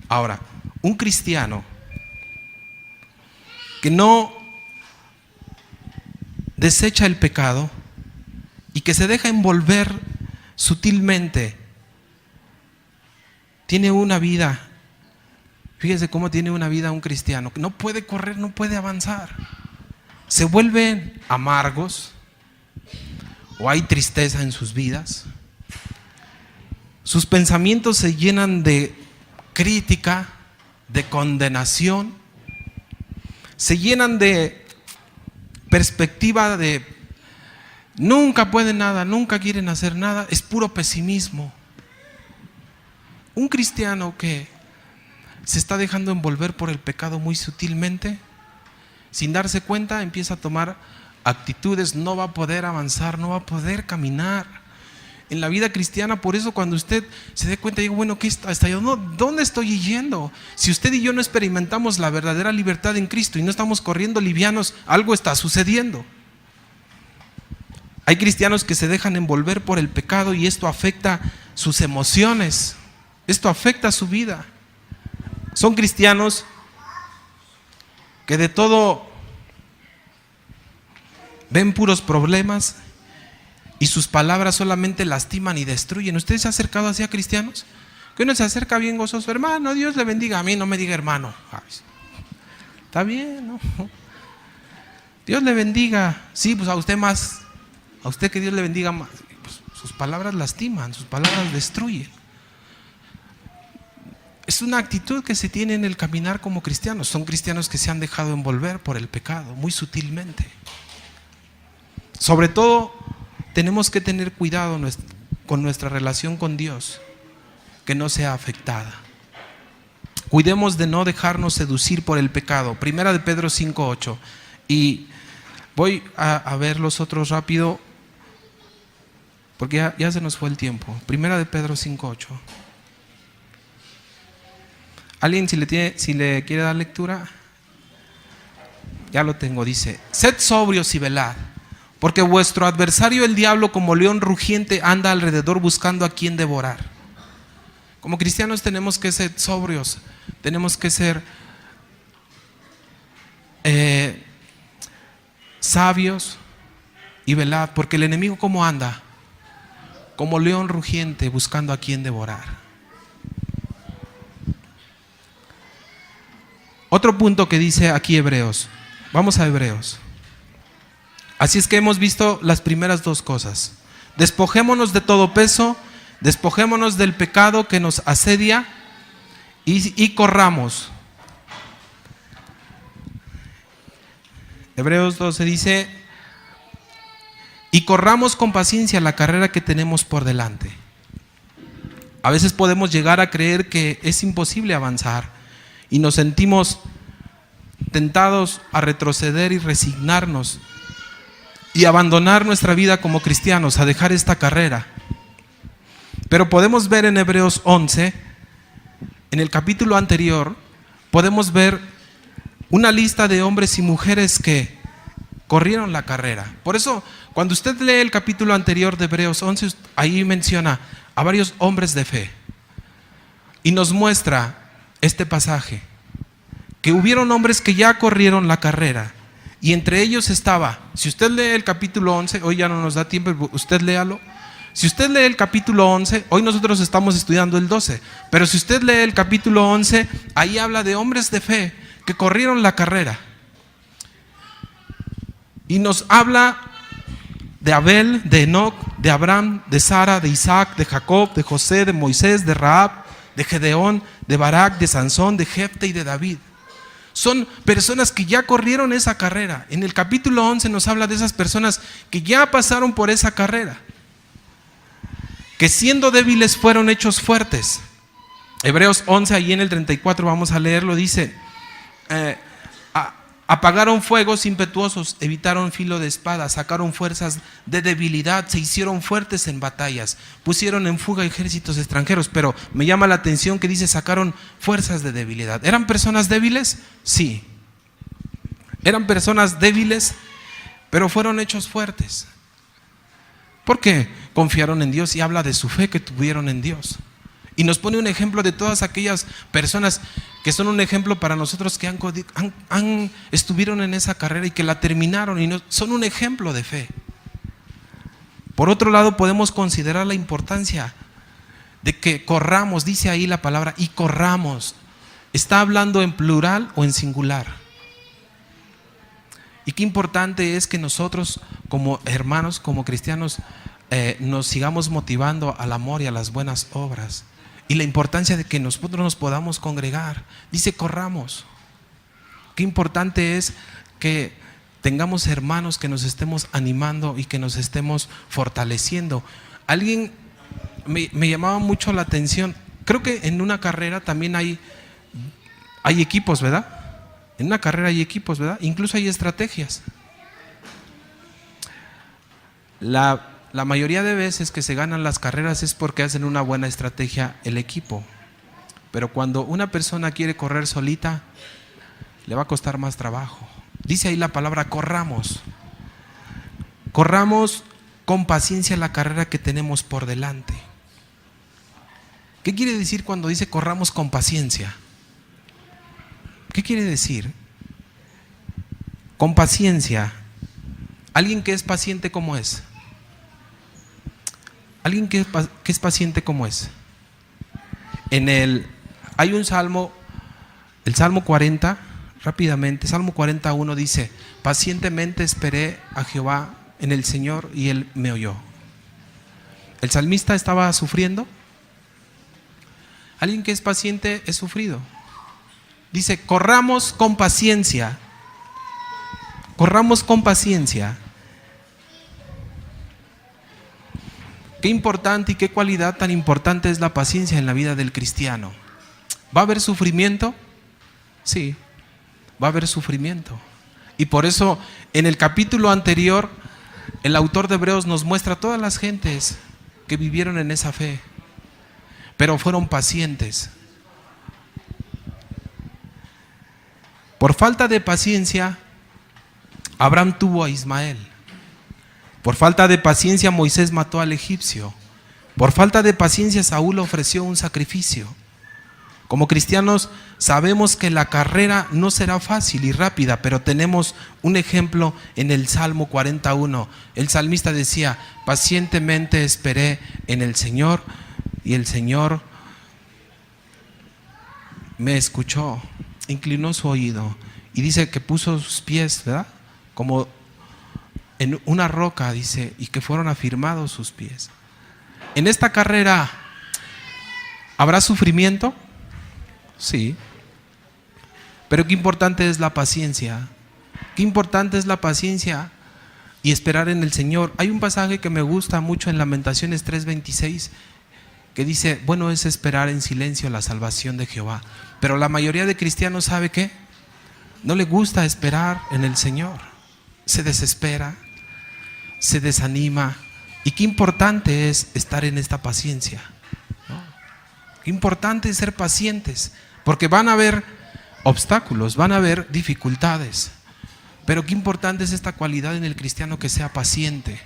Ahora, un cristiano que no desecha el pecado y que se deja envolver sutilmente, tiene una vida. Fíjese cómo tiene una vida un cristiano. No puede correr, no puede avanzar. Se vuelven amargos o hay tristeza en sus vidas. Sus pensamientos se llenan de crítica, de condenación. Se llenan de perspectiva de nunca pueden nada, nunca quieren hacer nada. Es puro pesimismo. Un cristiano que se está dejando envolver por el pecado muy sutilmente, sin darse cuenta, empieza a tomar actitudes, no va a poder avanzar, no va a poder caminar en la vida cristiana. Por eso cuando usted se dé cuenta, digo, bueno, ¿qué está yo? No, ¿dónde estoy yendo? Si usted y yo no experimentamos la verdadera libertad en Cristo y no estamos corriendo livianos, algo está sucediendo. Hay cristianos que se dejan envolver por el pecado y esto afecta sus emociones, esto afecta su vida. Son cristianos que de todo ven puros problemas y sus palabras solamente lastiman y destruyen. ¿Usted se ha acercado así a cristianos? Que uno se acerca bien gozoso, hermano, Dios le bendiga. A mí no me diga hermano. Ay, está bien, ¿no? Dios le bendiga. Sí, pues a usted más. A usted que Dios le bendiga más. Pues sus palabras lastiman, sus palabras destruyen. Es una actitud que se tiene en el caminar como cristianos. Son cristianos que se han dejado envolver por el pecado muy sutilmente. Sobre todo, tenemos que tener cuidado con nuestra relación con Dios, que no sea afectada. Cuidemos de no dejarnos seducir por el pecado. Primera de Pedro 5:8. Y voy a ver los otros rápido, porque ya se nos fue el tiempo. Primera de Pedro 5:8. ¿Alguien si le quiere dar lectura? Ya lo tengo, dice: sed sobrios y velad, porque vuestro adversario el diablo como león rugiente anda alrededor buscando a quien devorar. Como cristianos tenemos que ser sobrios, tenemos que ser sabios y velad, porque el enemigo ¿cómo anda? Como león rugiente buscando a quien devorar. Otro punto que dice aquí Hebreos. Vamos a Hebreos. Así es que hemos visto las primeras dos cosas. Despojémonos de todo peso, despojémonos del pecado que nos asedia y corramos. Hebreos 12 dice: y corramos con paciencia la carrera que tenemos por delante. A veces podemos llegar a creer que es imposible avanzar y nos sentimos tentados a retroceder y resignarnos y abandonar nuestra vida como cristianos, a dejar esta carrera. Pero podemos ver en Hebreos 11, en el capítulo anterior, podemos ver una lista de hombres y mujeres que corrieron la carrera. Por eso, cuando usted lee el capítulo anterior de Hebreos 11, ahí menciona a varios hombres de fe y nos muestra este pasaje, que hubieron hombres que ya corrieron la carrera, y entre ellos estaba, si usted lee el capítulo 11, hoy ya no nos da tiempo, usted léalo. Si usted lee el capítulo 11, hoy nosotros estamos estudiando el 12, pero si usted lee el capítulo 11, ahí habla de hombres de fe que corrieron la carrera. Y nos habla de Abel, de Enoc, de Abraham, de Sara, de Isaac, de Jacob, de José, de Moisés, de Rahab, de Gedeón, de Barak, de Sansón, de Jefte y de David. Son personas que ya corrieron esa carrera. En el capítulo 11 nos habla de esas personas que ya pasaron por esa carrera, que siendo débiles fueron hechos fuertes. Hebreos 11, ahí en el 34 vamos a leerlo, dice, apagaron fuegos impetuosos, evitaron filo de espada, sacaron fuerzas de debilidad, se hicieron fuertes en batallas, pusieron en fuga ejércitos extranjeros. Pero me llama la atención que dice sacaron fuerzas de debilidad. ¿Eran personas débiles? Sí. Eran personas débiles, pero fueron hechos fuertes. ¿Por qué? Confiaron en Dios, y habla de su fe que tuvieron en Dios. Y nos pone un ejemplo de todas aquellas personas que son un ejemplo para nosotros, que estuvieron en esa carrera y que la terminaron, y son un ejemplo de fe. Por otro lado, podemos considerar la importancia de que corramos. Dice ahí la palabra y corramos. ¿Está hablando en plural o en singular? Y qué importante es que nosotros como hermanos, como cristianos, nos sigamos motivando al amor y a las buenas obras. Y la importancia de que nosotros nos podamos congregar. Dice corramos. Qué importante es que tengamos hermanos que nos estemos animando y que nos estemos fortaleciendo. Alguien me llamaba mucho la atención. Creo que en una carrera también hay equipos, ¿verdad? En una carrera hay equipos, ¿verdad? Incluso hay estrategias. La mayoría de veces que se ganan las carreras es porque hacen una buena estrategia el equipo. Pero cuando una persona quiere correr solita, le va a costar más trabajo. Dice ahí la palabra corramos. Corramos con paciencia la carrera que tenemos por delante. ¿Qué quiere decir cuando dice corramos con paciencia? ¿Qué quiere decir? Con paciencia. Alguien que es paciente, ¿cómo es? Alguien que es paciente, ¿cómo es? Hay un salmo, el Salmo 40, rápidamente, Salmo 41 dice, pacientemente esperé a Jehová en el Señor y Él me oyó. ¿El salmista estaba sufriendo? Alguien que es paciente es sufrido. Dice, corramos con paciencia. Corramos con paciencia. Qué importante y qué cualidad tan importante es la paciencia en la vida del cristiano. ¿Va a haber sufrimiento? Sí, va a haber sufrimiento. Y por eso en el capítulo anterior, el autor de Hebreos nos muestra a todas las gentes que vivieron en esa fe, pero fueron pacientes. Por falta de paciencia, Abraham tuvo a Ismael. Por falta de paciencia, Moisés mató al egipcio. Por falta de paciencia, Saúl ofreció un sacrificio. Como cristianos sabemos que la carrera no será fácil y rápida, pero tenemos un ejemplo en el Salmo 41. El salmista decía, pacientemente esperé en el Señor y el Señor me escuchó, inclinó su oído, y dice que puso sus pies, ¿verdad? Como en una roca, dice, y que fueron afirmados sus pies. En esta carrera, ¿habrá sufrimiento? Sí. Pero qué importante es la paciencia. Qué importante es la paciencia y esperar en el Señor. Hay un pasaje que me gusta mucho en Lamentaciones 3:26, que dice, bueno es esperar en silencio la salvación de Jehová. Pero la mayoría de cristianos, ¿sabe qué? No le gusta esperar en el Señor. Se desespera, se desanima. Y qué importante es estar en esta paciencia, ¿no? Qué importante es ser pacientes, porque van a haber obstáculos, van a haber dificultades. Pero qué importante es esta cualidad en el cristiano, que sea paciente.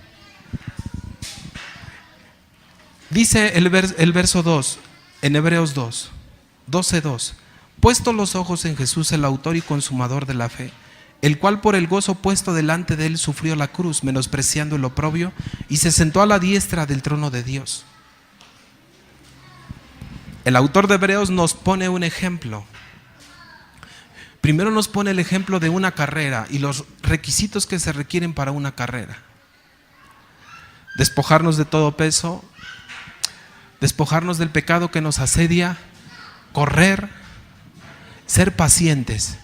Dice el verso 2, en Hebreos 12:2. Puesto los ojos en Jesús, el autor y consumador de la fe, el cual por el gozo puesto delante de él sufrió la cruz, menospreciando el oprobio, y se sentó a la diestra del trono de Dios. El autor de Hebreos nos pone un ejemplo. Primero nos pone el ejemplo de una carrera y los requisitos que se requieren para una carrera. Despojarnos de todo peso, despojarnos del pecado que nos asedia, correr, ser pacientes.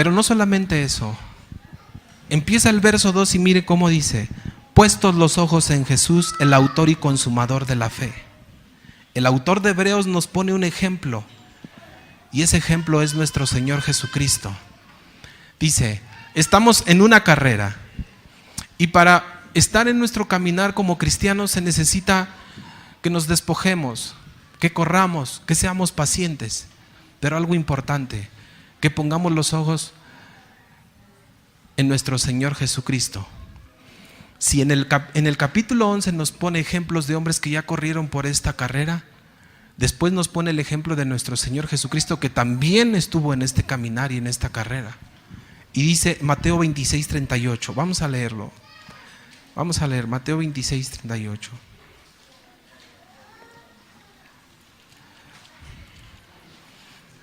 Pero no solamente eso. Empieza el verso 2 y mire cómo dice: puestos los ojos en Jesús, el autor y consumador de la fe. El autor de Hebreos nos pone un ejemplo, y ese ejemplo es nuestro Señor Jesucristo. Dice, estamos en una carrera, y para estar en nuestro caminar como cristianos se necesita que nos despojemos, que corramos, que seamos pacientes. Pero algo importante, que pongamos los ojos en nuestro Señor Jesucristo. Si en el capítulo 11 nos pone ejemplos de hombres que ya corrieron por esta carrera, después nos pone el ejemplo de nuestro Señor Jesucristo, que también estuvo en este caminar y en esta carrera. Y dice Mateo 26:38, vamos a leerlo. Vamos a leer Mateo 26:38.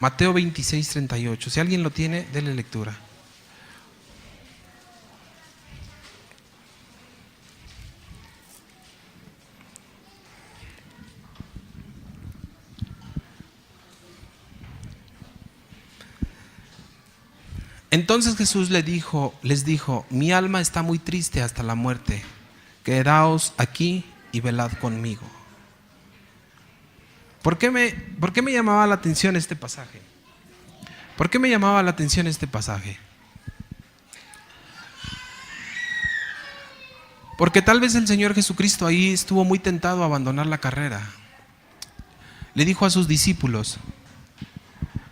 Mateo 26:38. Si alguien lo tiene, déle lectura. Entonces Jesús les dijo, mi alma está muy triste hasta la muerte. Quedaos aquí y velad conmigo. ¿Por qué me llamaba la atención este pasaje? ¿Por qué me llamaba la atención este pasaje? Porque tal vez el Señor Jesucristo ahí estuvo muy tentado a abandonar la carrera. Le dijo a sus discípulos,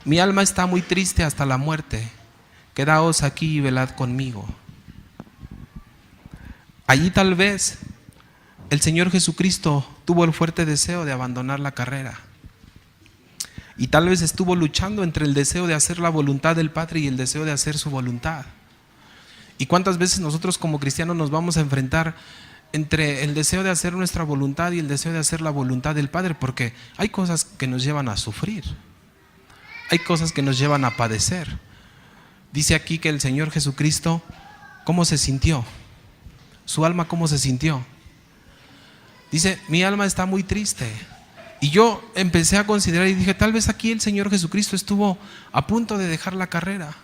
mi alma está muy triste hasta la muerte. Quedaos aquí y velad conmigo. Allí tal vez el Señor Jesucristo tuvo el fuerte deseo de abandonar la carrera. Y tal vez estuvo luchando entre el deseo de hacer la voluntad del Padre y el deseo de hacer su voluntad. ¿Y cuántas veces nosotros como cristianos nos vamos a enfrentar entre el deseo de hacer nuestra voluntad y el deseo de hacer la voluntad del Padre? Porque hay cosas que nos llevan a sufrir. Hay cosas que nos llevan a padecer. Dice aquí que el Señor Jesucristo, ¿cómo se sintió? Su alma, ¿cómo se sintió? Dice, mi alma está muy triste. Y yo empecé a considerar y dije, tal vez aquí el Señor Jesucristo estuvo a punto de dejar la carrera.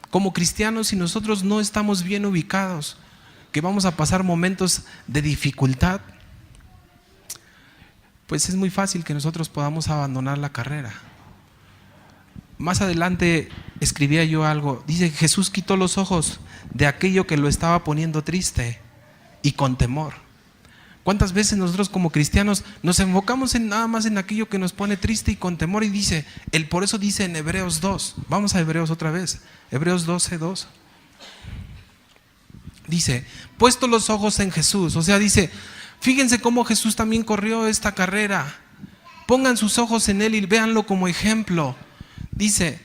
Como cristianos, si nosotros no estamos bien ubicados, que vamos a pasar momentos de dificultad, pues es muy fácil que nosotros podamos abandonar la carrera. Más adelante escribía yo algo, dice, Jesús quitó los ojos de aquello que lo estaba poniendo triste y con temor. ¿Cuántas veces nosotros como cristianos nos enfocamos en nada más en aquello que nos pone triste y con temor? Y dice, por eso dice en Hebreos 2, vamos a Hebreos otra vez, Hebreos 12:2. Dice, puesto los ojos en Jesús, o sea, dice, fíjense cómo Jesús también corrió esta carrera. Pongan sus ojos en Él y véanlo como ejemplo. Dice,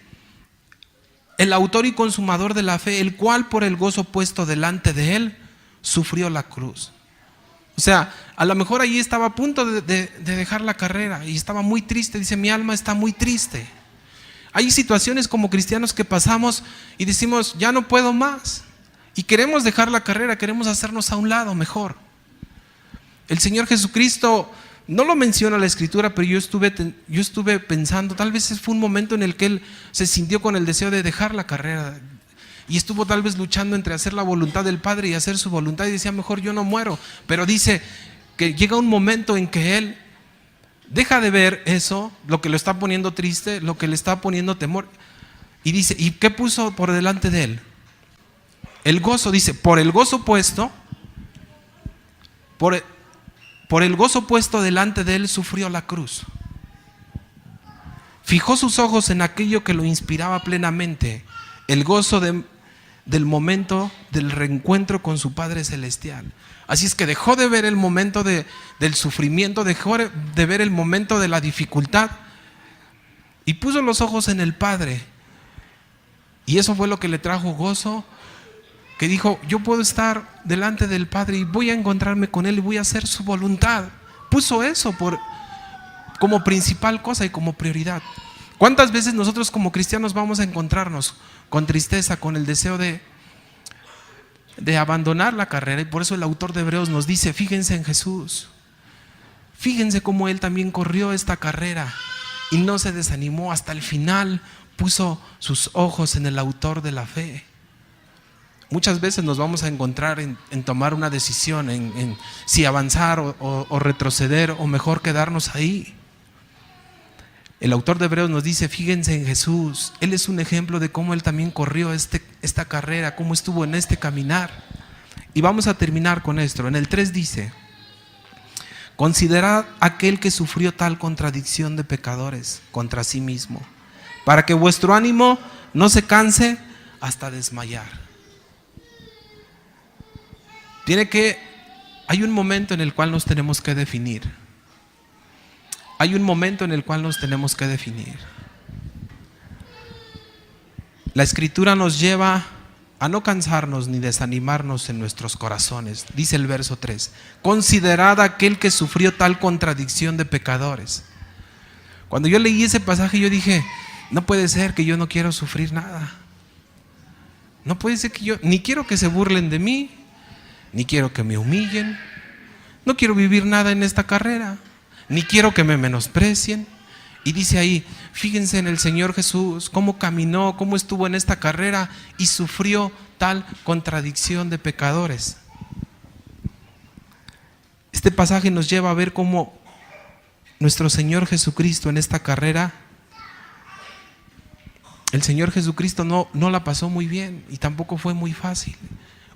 el autor y consumador de la fe, el cual por el gozo puesto delante de Él, sufrió la cruz. O sea, a lo mejor allí estaba a punto de dejar la carrera y estaba muy triste. Dice, mi alma está muy triste. Hay situaciones como cristianos que pasamos y decimos, ya no puedo más. Y queremos dejar la carrera, queremos hacernos a un lado mejor. El Señor Jesucristo no lo menciona la Escritura, pero yo estuve pensando, tal vez fue un momento en el que Él se sintió con el deseo de dejar la carrera. Y estuvo tal vez luchando entre hacer la voluntad del Padre y hacer su voluntad. Y decía, mejor yo no muero. Pero dice que llega un momento en que Él deja de ver eso, lo que lo está poniendo triste, lo que le está poniendo temor. Y dice, ¿y qué puso por delante de Él? El gozo, dice, por el gozo puesto, por el gozo puesto delante de Él sufrió la cruz. Fijó sus ojos en aquello que lo inspiraba plenamente, el gozo del momento del reencuentro con su Padre Celestial. Así es que dejó de ver el momento del sufrimiento, dejó de ver el momento de la dificultad y puso los ojos en el Padre. Y eso fue lo que le trajo gozo, que dijo, yo puedo estar delante del Padre y voy a encontrarme con Él y voy a hacer su voluntad. Puso eso como principal cosa y como prioridad. ¿Cuántas veces nosotros como cristianos vamos a encontrarnos con tristeza, con el deseo de abandonar la carrera? Y por eso el autor de Hebreos nos dice, fíjense en Jesús. Fíjense cómo Él también corrió esta carrera y no se desanimó hasta el final. puso sus ojos en el autor de la fe. Muchas veces nos vamos a encontrar en tomar una decisión, en si avanzar o retroceder, o mejor quedarnos ahí. El autor de Hebreos nos dice, fíjense en Jesús. Él es un ejemplo de cómo Él también corrió esta carrera, cómo estuvo en este caminar. Y vamos a terminar con esto. En el 3 dice, considerad aquel que sufrió tal contradicción de pecadores contra sí mismo, para que vuestro ánimo no se canse hasta desmayar. Hay un momento en el cual nos tenemos que definir. Hay un momento en el cual nos tenemos que definir. La Escritura nos lleva a no cansarnos ni desanimarnos en nuestros corazones. Dice el verso 3, considerad aquel que sufrió tal contradicción de pecadores. Cuando yo leí ese pasaje yo dije, no puede ser que yo no quiero sufrir nada. No puede ser que yo, ni quiero que se burlen de mí, ni quiero que me humillen. No quiero vivir nada en esta carrera, ni quiero que me menosprecien. Y dice ahí, fíjense en el Señor Jesús, cómo caminó, cómo estuvo en esta carrera y sufrió tal contradicción de pecadores. Este pasaje nos lleva a ver cómo nuestro Señor Jesucristo en esta carrera, el Señor Jesucristo no la pasó muy bien y tampoco fue muy fácil.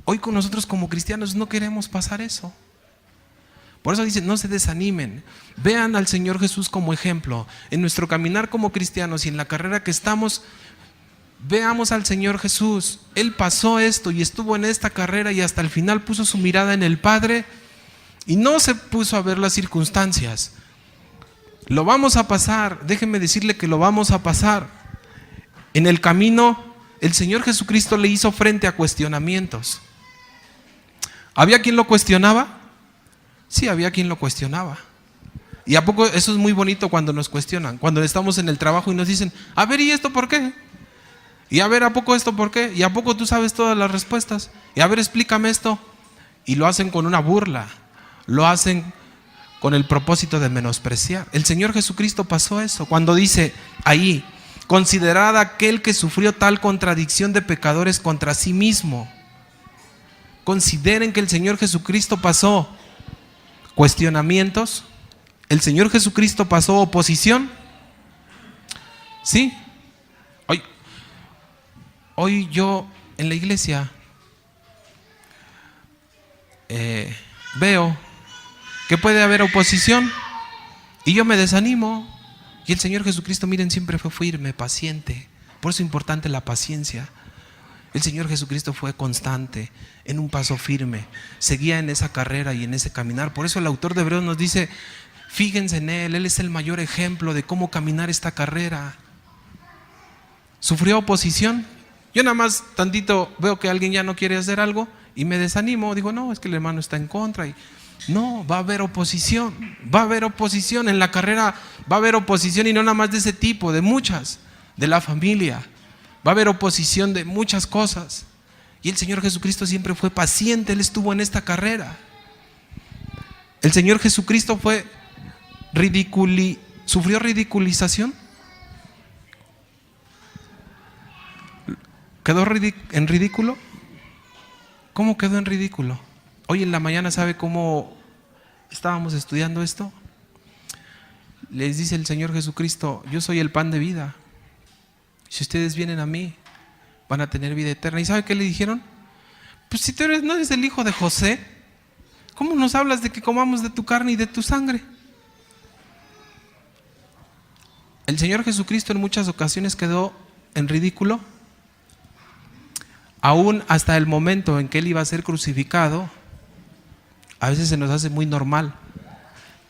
Hoy con nosotros como cristianos no queremos pasar eso. Por eso dice, no se desanimen. Vean al Señor Jesús como ejemplo. En nuestro caminar como cristianos y en la carrera que estamos, veamos al Señor Jesús. Él pasó esto y estuvo en esta carrera y hasta el final puso su mirada en el Padre y no se puso a ver las circunstancias. Lo vamos a pasar, déjenme decirle que lo vamos a pasar. En el camino, el Señor Jesucristo le hizo frente a cuestionamientos. ¿Había quien lo cuestionaba? Sí, había quien lo cuestionaba. Y a poco eso es muy bonito cuando nos cuestionan, cuando estamos en el trabajo y nos dicen, a ver, ¿y esto por qué? Y a ver, ¿a poco esto por qué? ¿Y a poco tú sabes todas las respuestas? Y a ver, explícame esto. Y lo hacen con una burla, lo hacen con el propósito de menospreciar. El Señor Jesucristo pasó eso cuando dice ahí, considerad aquel que sufrió tal contradicción de pecadores contra sí mismo. Consideren que el Señor Jesucristo pasó cuestionamientos. El Señor Jesucristo pasó oposición. Sí. Hoy yo en la iglesia veo que puede haber oposición y yo me desanimo. Y el Señor Jesucristo, miren, siempre fue firme, paciente. Por eso es importante la paciencia. El Señor Jesucristo fue constante, en un paso firme, seguía en esa carrera y en ese caminar. Por eso el autor de Hebreos nos dice, fíjense en Él es el mayor ejemplo de cómo caminar esta carrera. ¿Sufrió oposición? Yo nada más tantito veo que alguien ya no quiere hacer algo y me desanimo, digo, no, es que el hermano está en contra. No, va a haber oposición en la carrera, va a haber oposición y no nada más de ese tipo, de muchas, de la familia. Va a haber oposición de muchas cosas. Y el Señor Jesucristo siempre fue paciente, Él estuvo en esta carrera. El Señor Jesucristo sufrió ridiculización. ¿Quedó en ridículo? ¿Cómo quedó en ridículo? Hoy en la mañana, ¿sabe cómo estábamos estudiando esto? Les dice el Señor Jesucristo, yo soy el pan de vida. Si ustedes vienen a mí, van a tener vida eterna. ¿Y sabe qué le dijeron? Pues si tú no eres el hijo de José, ¿cómo nos hablas de que comamos de tu carne y de tu sangre? El Señor Jesucristo en muchas ocasiones quedó en ridículo. Aún hasta el momento en que Él iba a ser crucificado, a veces se nos hace muy normal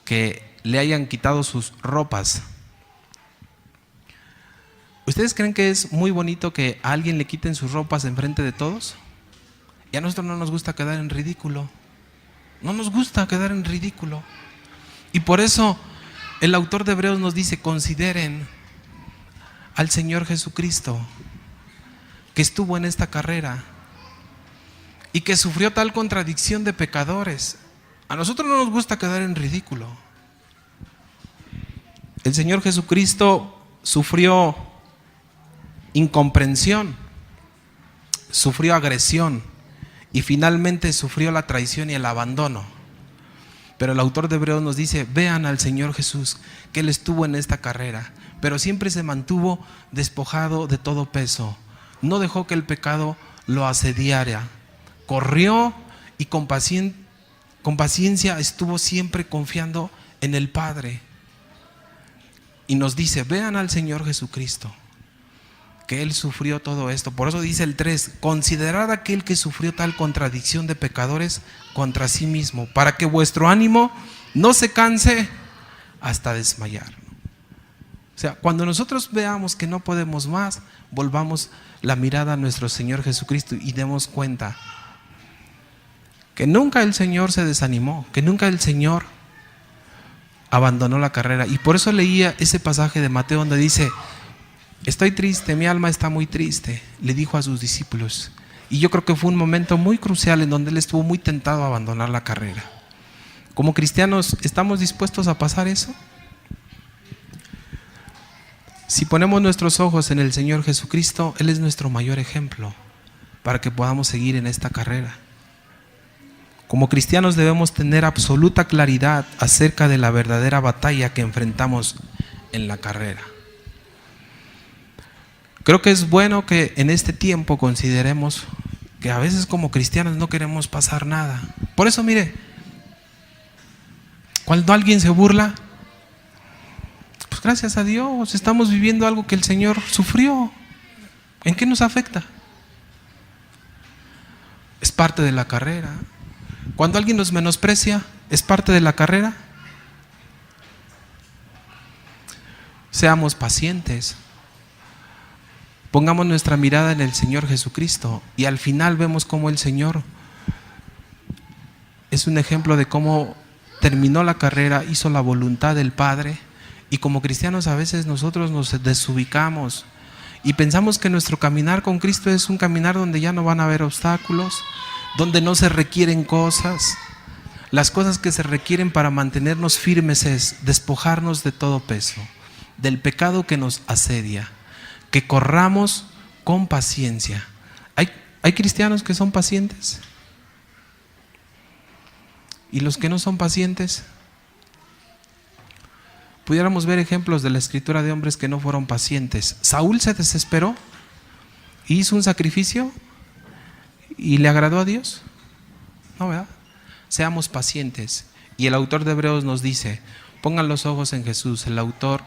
que le hayan quitado sus ropas. ¿Ustedes creen que es muy bonito que a alguien le quiten sus ropas enfrente de todos? Y a nosotros no nos gusta quedar en ridículo. No nos gusta quedar en ridículo. Y por eso el autor de Hebreos nos dice, consideren al Señor Jesucristo, que estuvo en esta carrera y que sufrió tal contradicción de pecadores. A nosotros no nos gusta quedar en ridículo. El Señor Jesucristo sufrió incomprensión, sufrió agresión y finalmente sufrió la traición y el abandono. Pero el autor de Hebreos nos dice: vean al Señor Jesús, que Él estuvo en esta carrera, pero siempre se mantuvo despojado de todo peso. No dejó que el pecado lo asediara. Corrió y con paciencia estuvo siempre confiando en el Padre. Y nos dice: vean al Señor Jesucristo, que Él sufrió todo esto. Por eso dice el 3: considerad aquel que sufrió tal contradicción de pecadores contra sí mismo, para que vuestro ánimo no se canse hasta desmayar. O sea, cuando nosotros veamos que no podemos más, volvamos la mirada a nuestro Señor Jesucristo y demos cuenta que nunca el Señor se desanimó, que nunca el Señor abandonó la carrera. Y por eso leía ese pasaje de Mateo donde dice: estoy triste, mi alma está muy triste, le dijo a sus discípulos. Y yo creo que fue un momento muy crucial en donde él estuvo muy tentado a abandonar la carrera. Como cristianos, ¿estamos dispuestos a pasar eso? Si ponemos nuestros ojos en el Señor Jesucristo, Él es nuestro mayor ejemplo para que podamos seguir en esta carrera. Como cristianos debemos tener absoluta claridad acerca de la verdadera batalla que enfrentamos en la carrera. Creo que es bueno que en este tiempo consideremos que a veces como cristianos no queremos pasar nada. Por eso, mire, cuando alguien se burla, pues gracias a Dios, estamos viviendo algo que el Señor sufrió. ¿En qué nos afecta? Es parte de la carrera. Cuando alguien nos menosprecia, ¿es parte de la carrera? Seamos pacientes. Pongamos nuestra mirada en el Señor Jesucristo y al final vemos cómo el Señor es un ejemplo de cómo terminó la carrera, hizo la voluntad del Padre. Y como cristianos a veces nosotros nos desubicamos y pensamos que nuestro caminar con Cristo es un caminar donde ya no van a haber obstáculos, donde no se requieren cosas. Las cosas que se requieren para mantenernos firmes es despojarnos de todo peso, del pecado que nos asedia, que corramos con paciencia. ¿Hay cristianos que son pacientes? ¿Y los que no son pacientes? Pudiéramos ver ejemplos de la Escritura de hombres que no fueron pacientes. Saúl se desesperó, hizo un sacrificio y le agradó a Dios. No, ¿verdad? Seamos pacientes. Y el autor de Hebreos nos dice: pongan los ojos en Jesús, el autor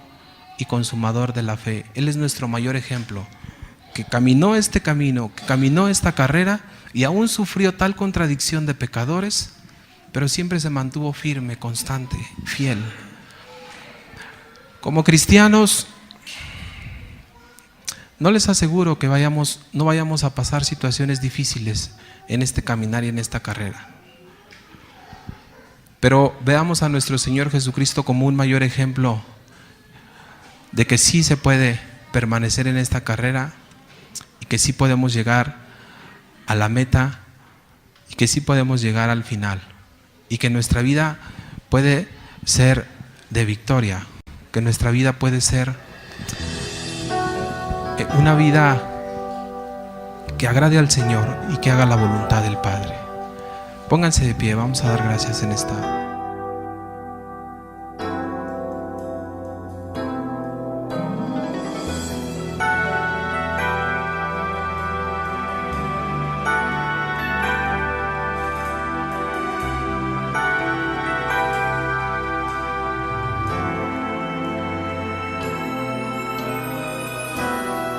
y consumador de la fe. Él es nuestro mayor ejemplo, que caminó este camino, que caminó esta carrera y aún sufrió tal contradicción de pecadores, pero siempre se mantuvo firme, constante, fiel. Como cristianos, no les aseguro que no vayamos a pasar situaciones difíciles en este caminar y en esta carrera. Pero veamos a nuestro Señor Jesucristo como un mayor ejemplo de que sí se puede permanecer en esta carrera y que sí podemos llegar a la meta y que sí podemos llegar al final y que nuestra vida puede ser de victoria, que nuestra vida puede ser una vida que agrade al Señor y que haga la voluntad del Padre. Pónganse de pie, vamos a dar gracias en esta.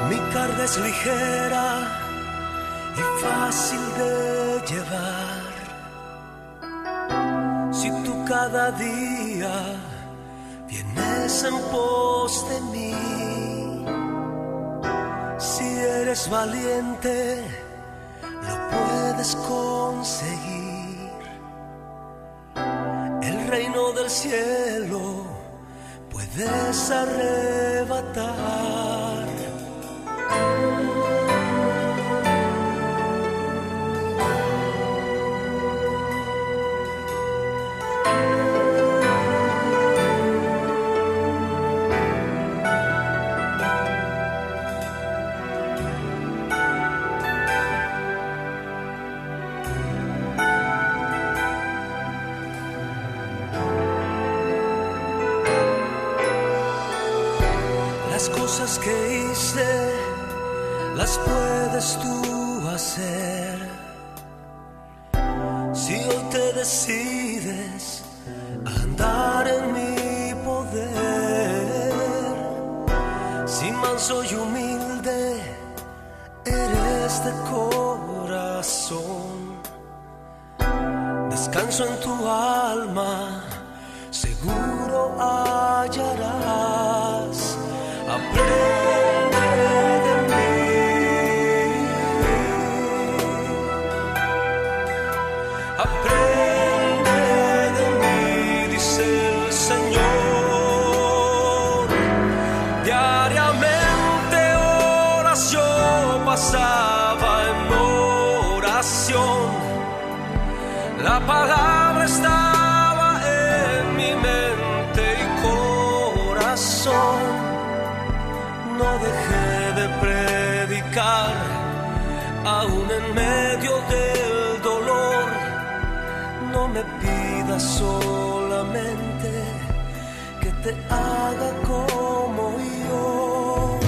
Mi carga es ligera y fácil de llevar. Si tú cada día vienes en pos de mí, si eres valiente, lo puedes conseguir. El reino del cielo puedes arrebatar. las cosas que hice las puedes tú hacer. Si hoy te decides a andar en mi poder, si manso y humilde eres de corazón, descanso en tu alma, seguro hallarás. Aprende de mí, aprende de mí, dice el Señor. Diariamente horas yo pasaba en oración, la palabra estaba en mi mente y corazón. No dejé de predicar, aún en medio del dolor. No me pidas solamente que te haga como yo.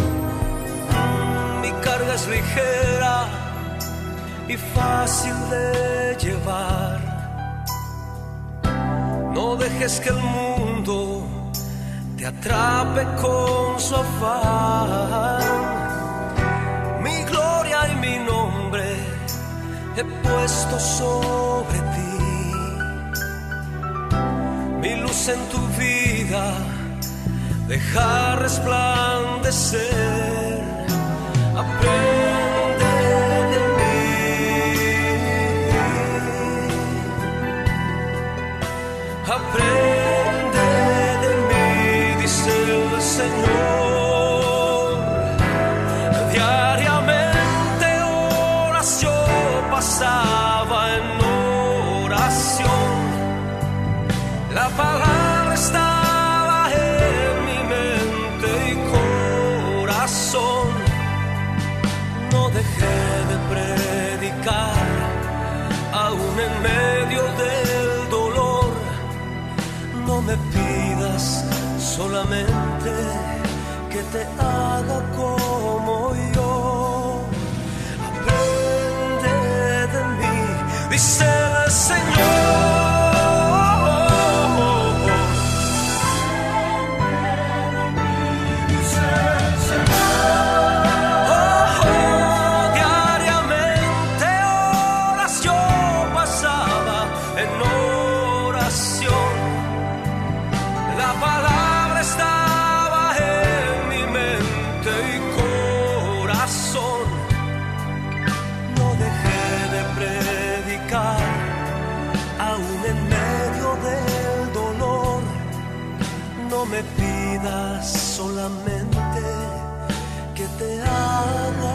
Mi carga es ligera y fácil de llevar. No dejes que el mundo te atrape con su afán. Mi gloria y mi nombre he puesto sobre ti. Mi luz en tu vida deja resplandecer. Aprende de mí, aprende de mí, dice el Señor. Diariamente horas yo pasaba en oración, la palabra estaba en mi mente y corazón. No dejé de predicar, aún en medio del dolor. No me pidas solamente que te haga como yo. Aprende de mí, dice el Señor. Diariamente horas yo pasaba en oración, la palabra estaba en mi mente y corazón. No dejé de predicar, aún en medio del dolor. No me pidas solamente que te haga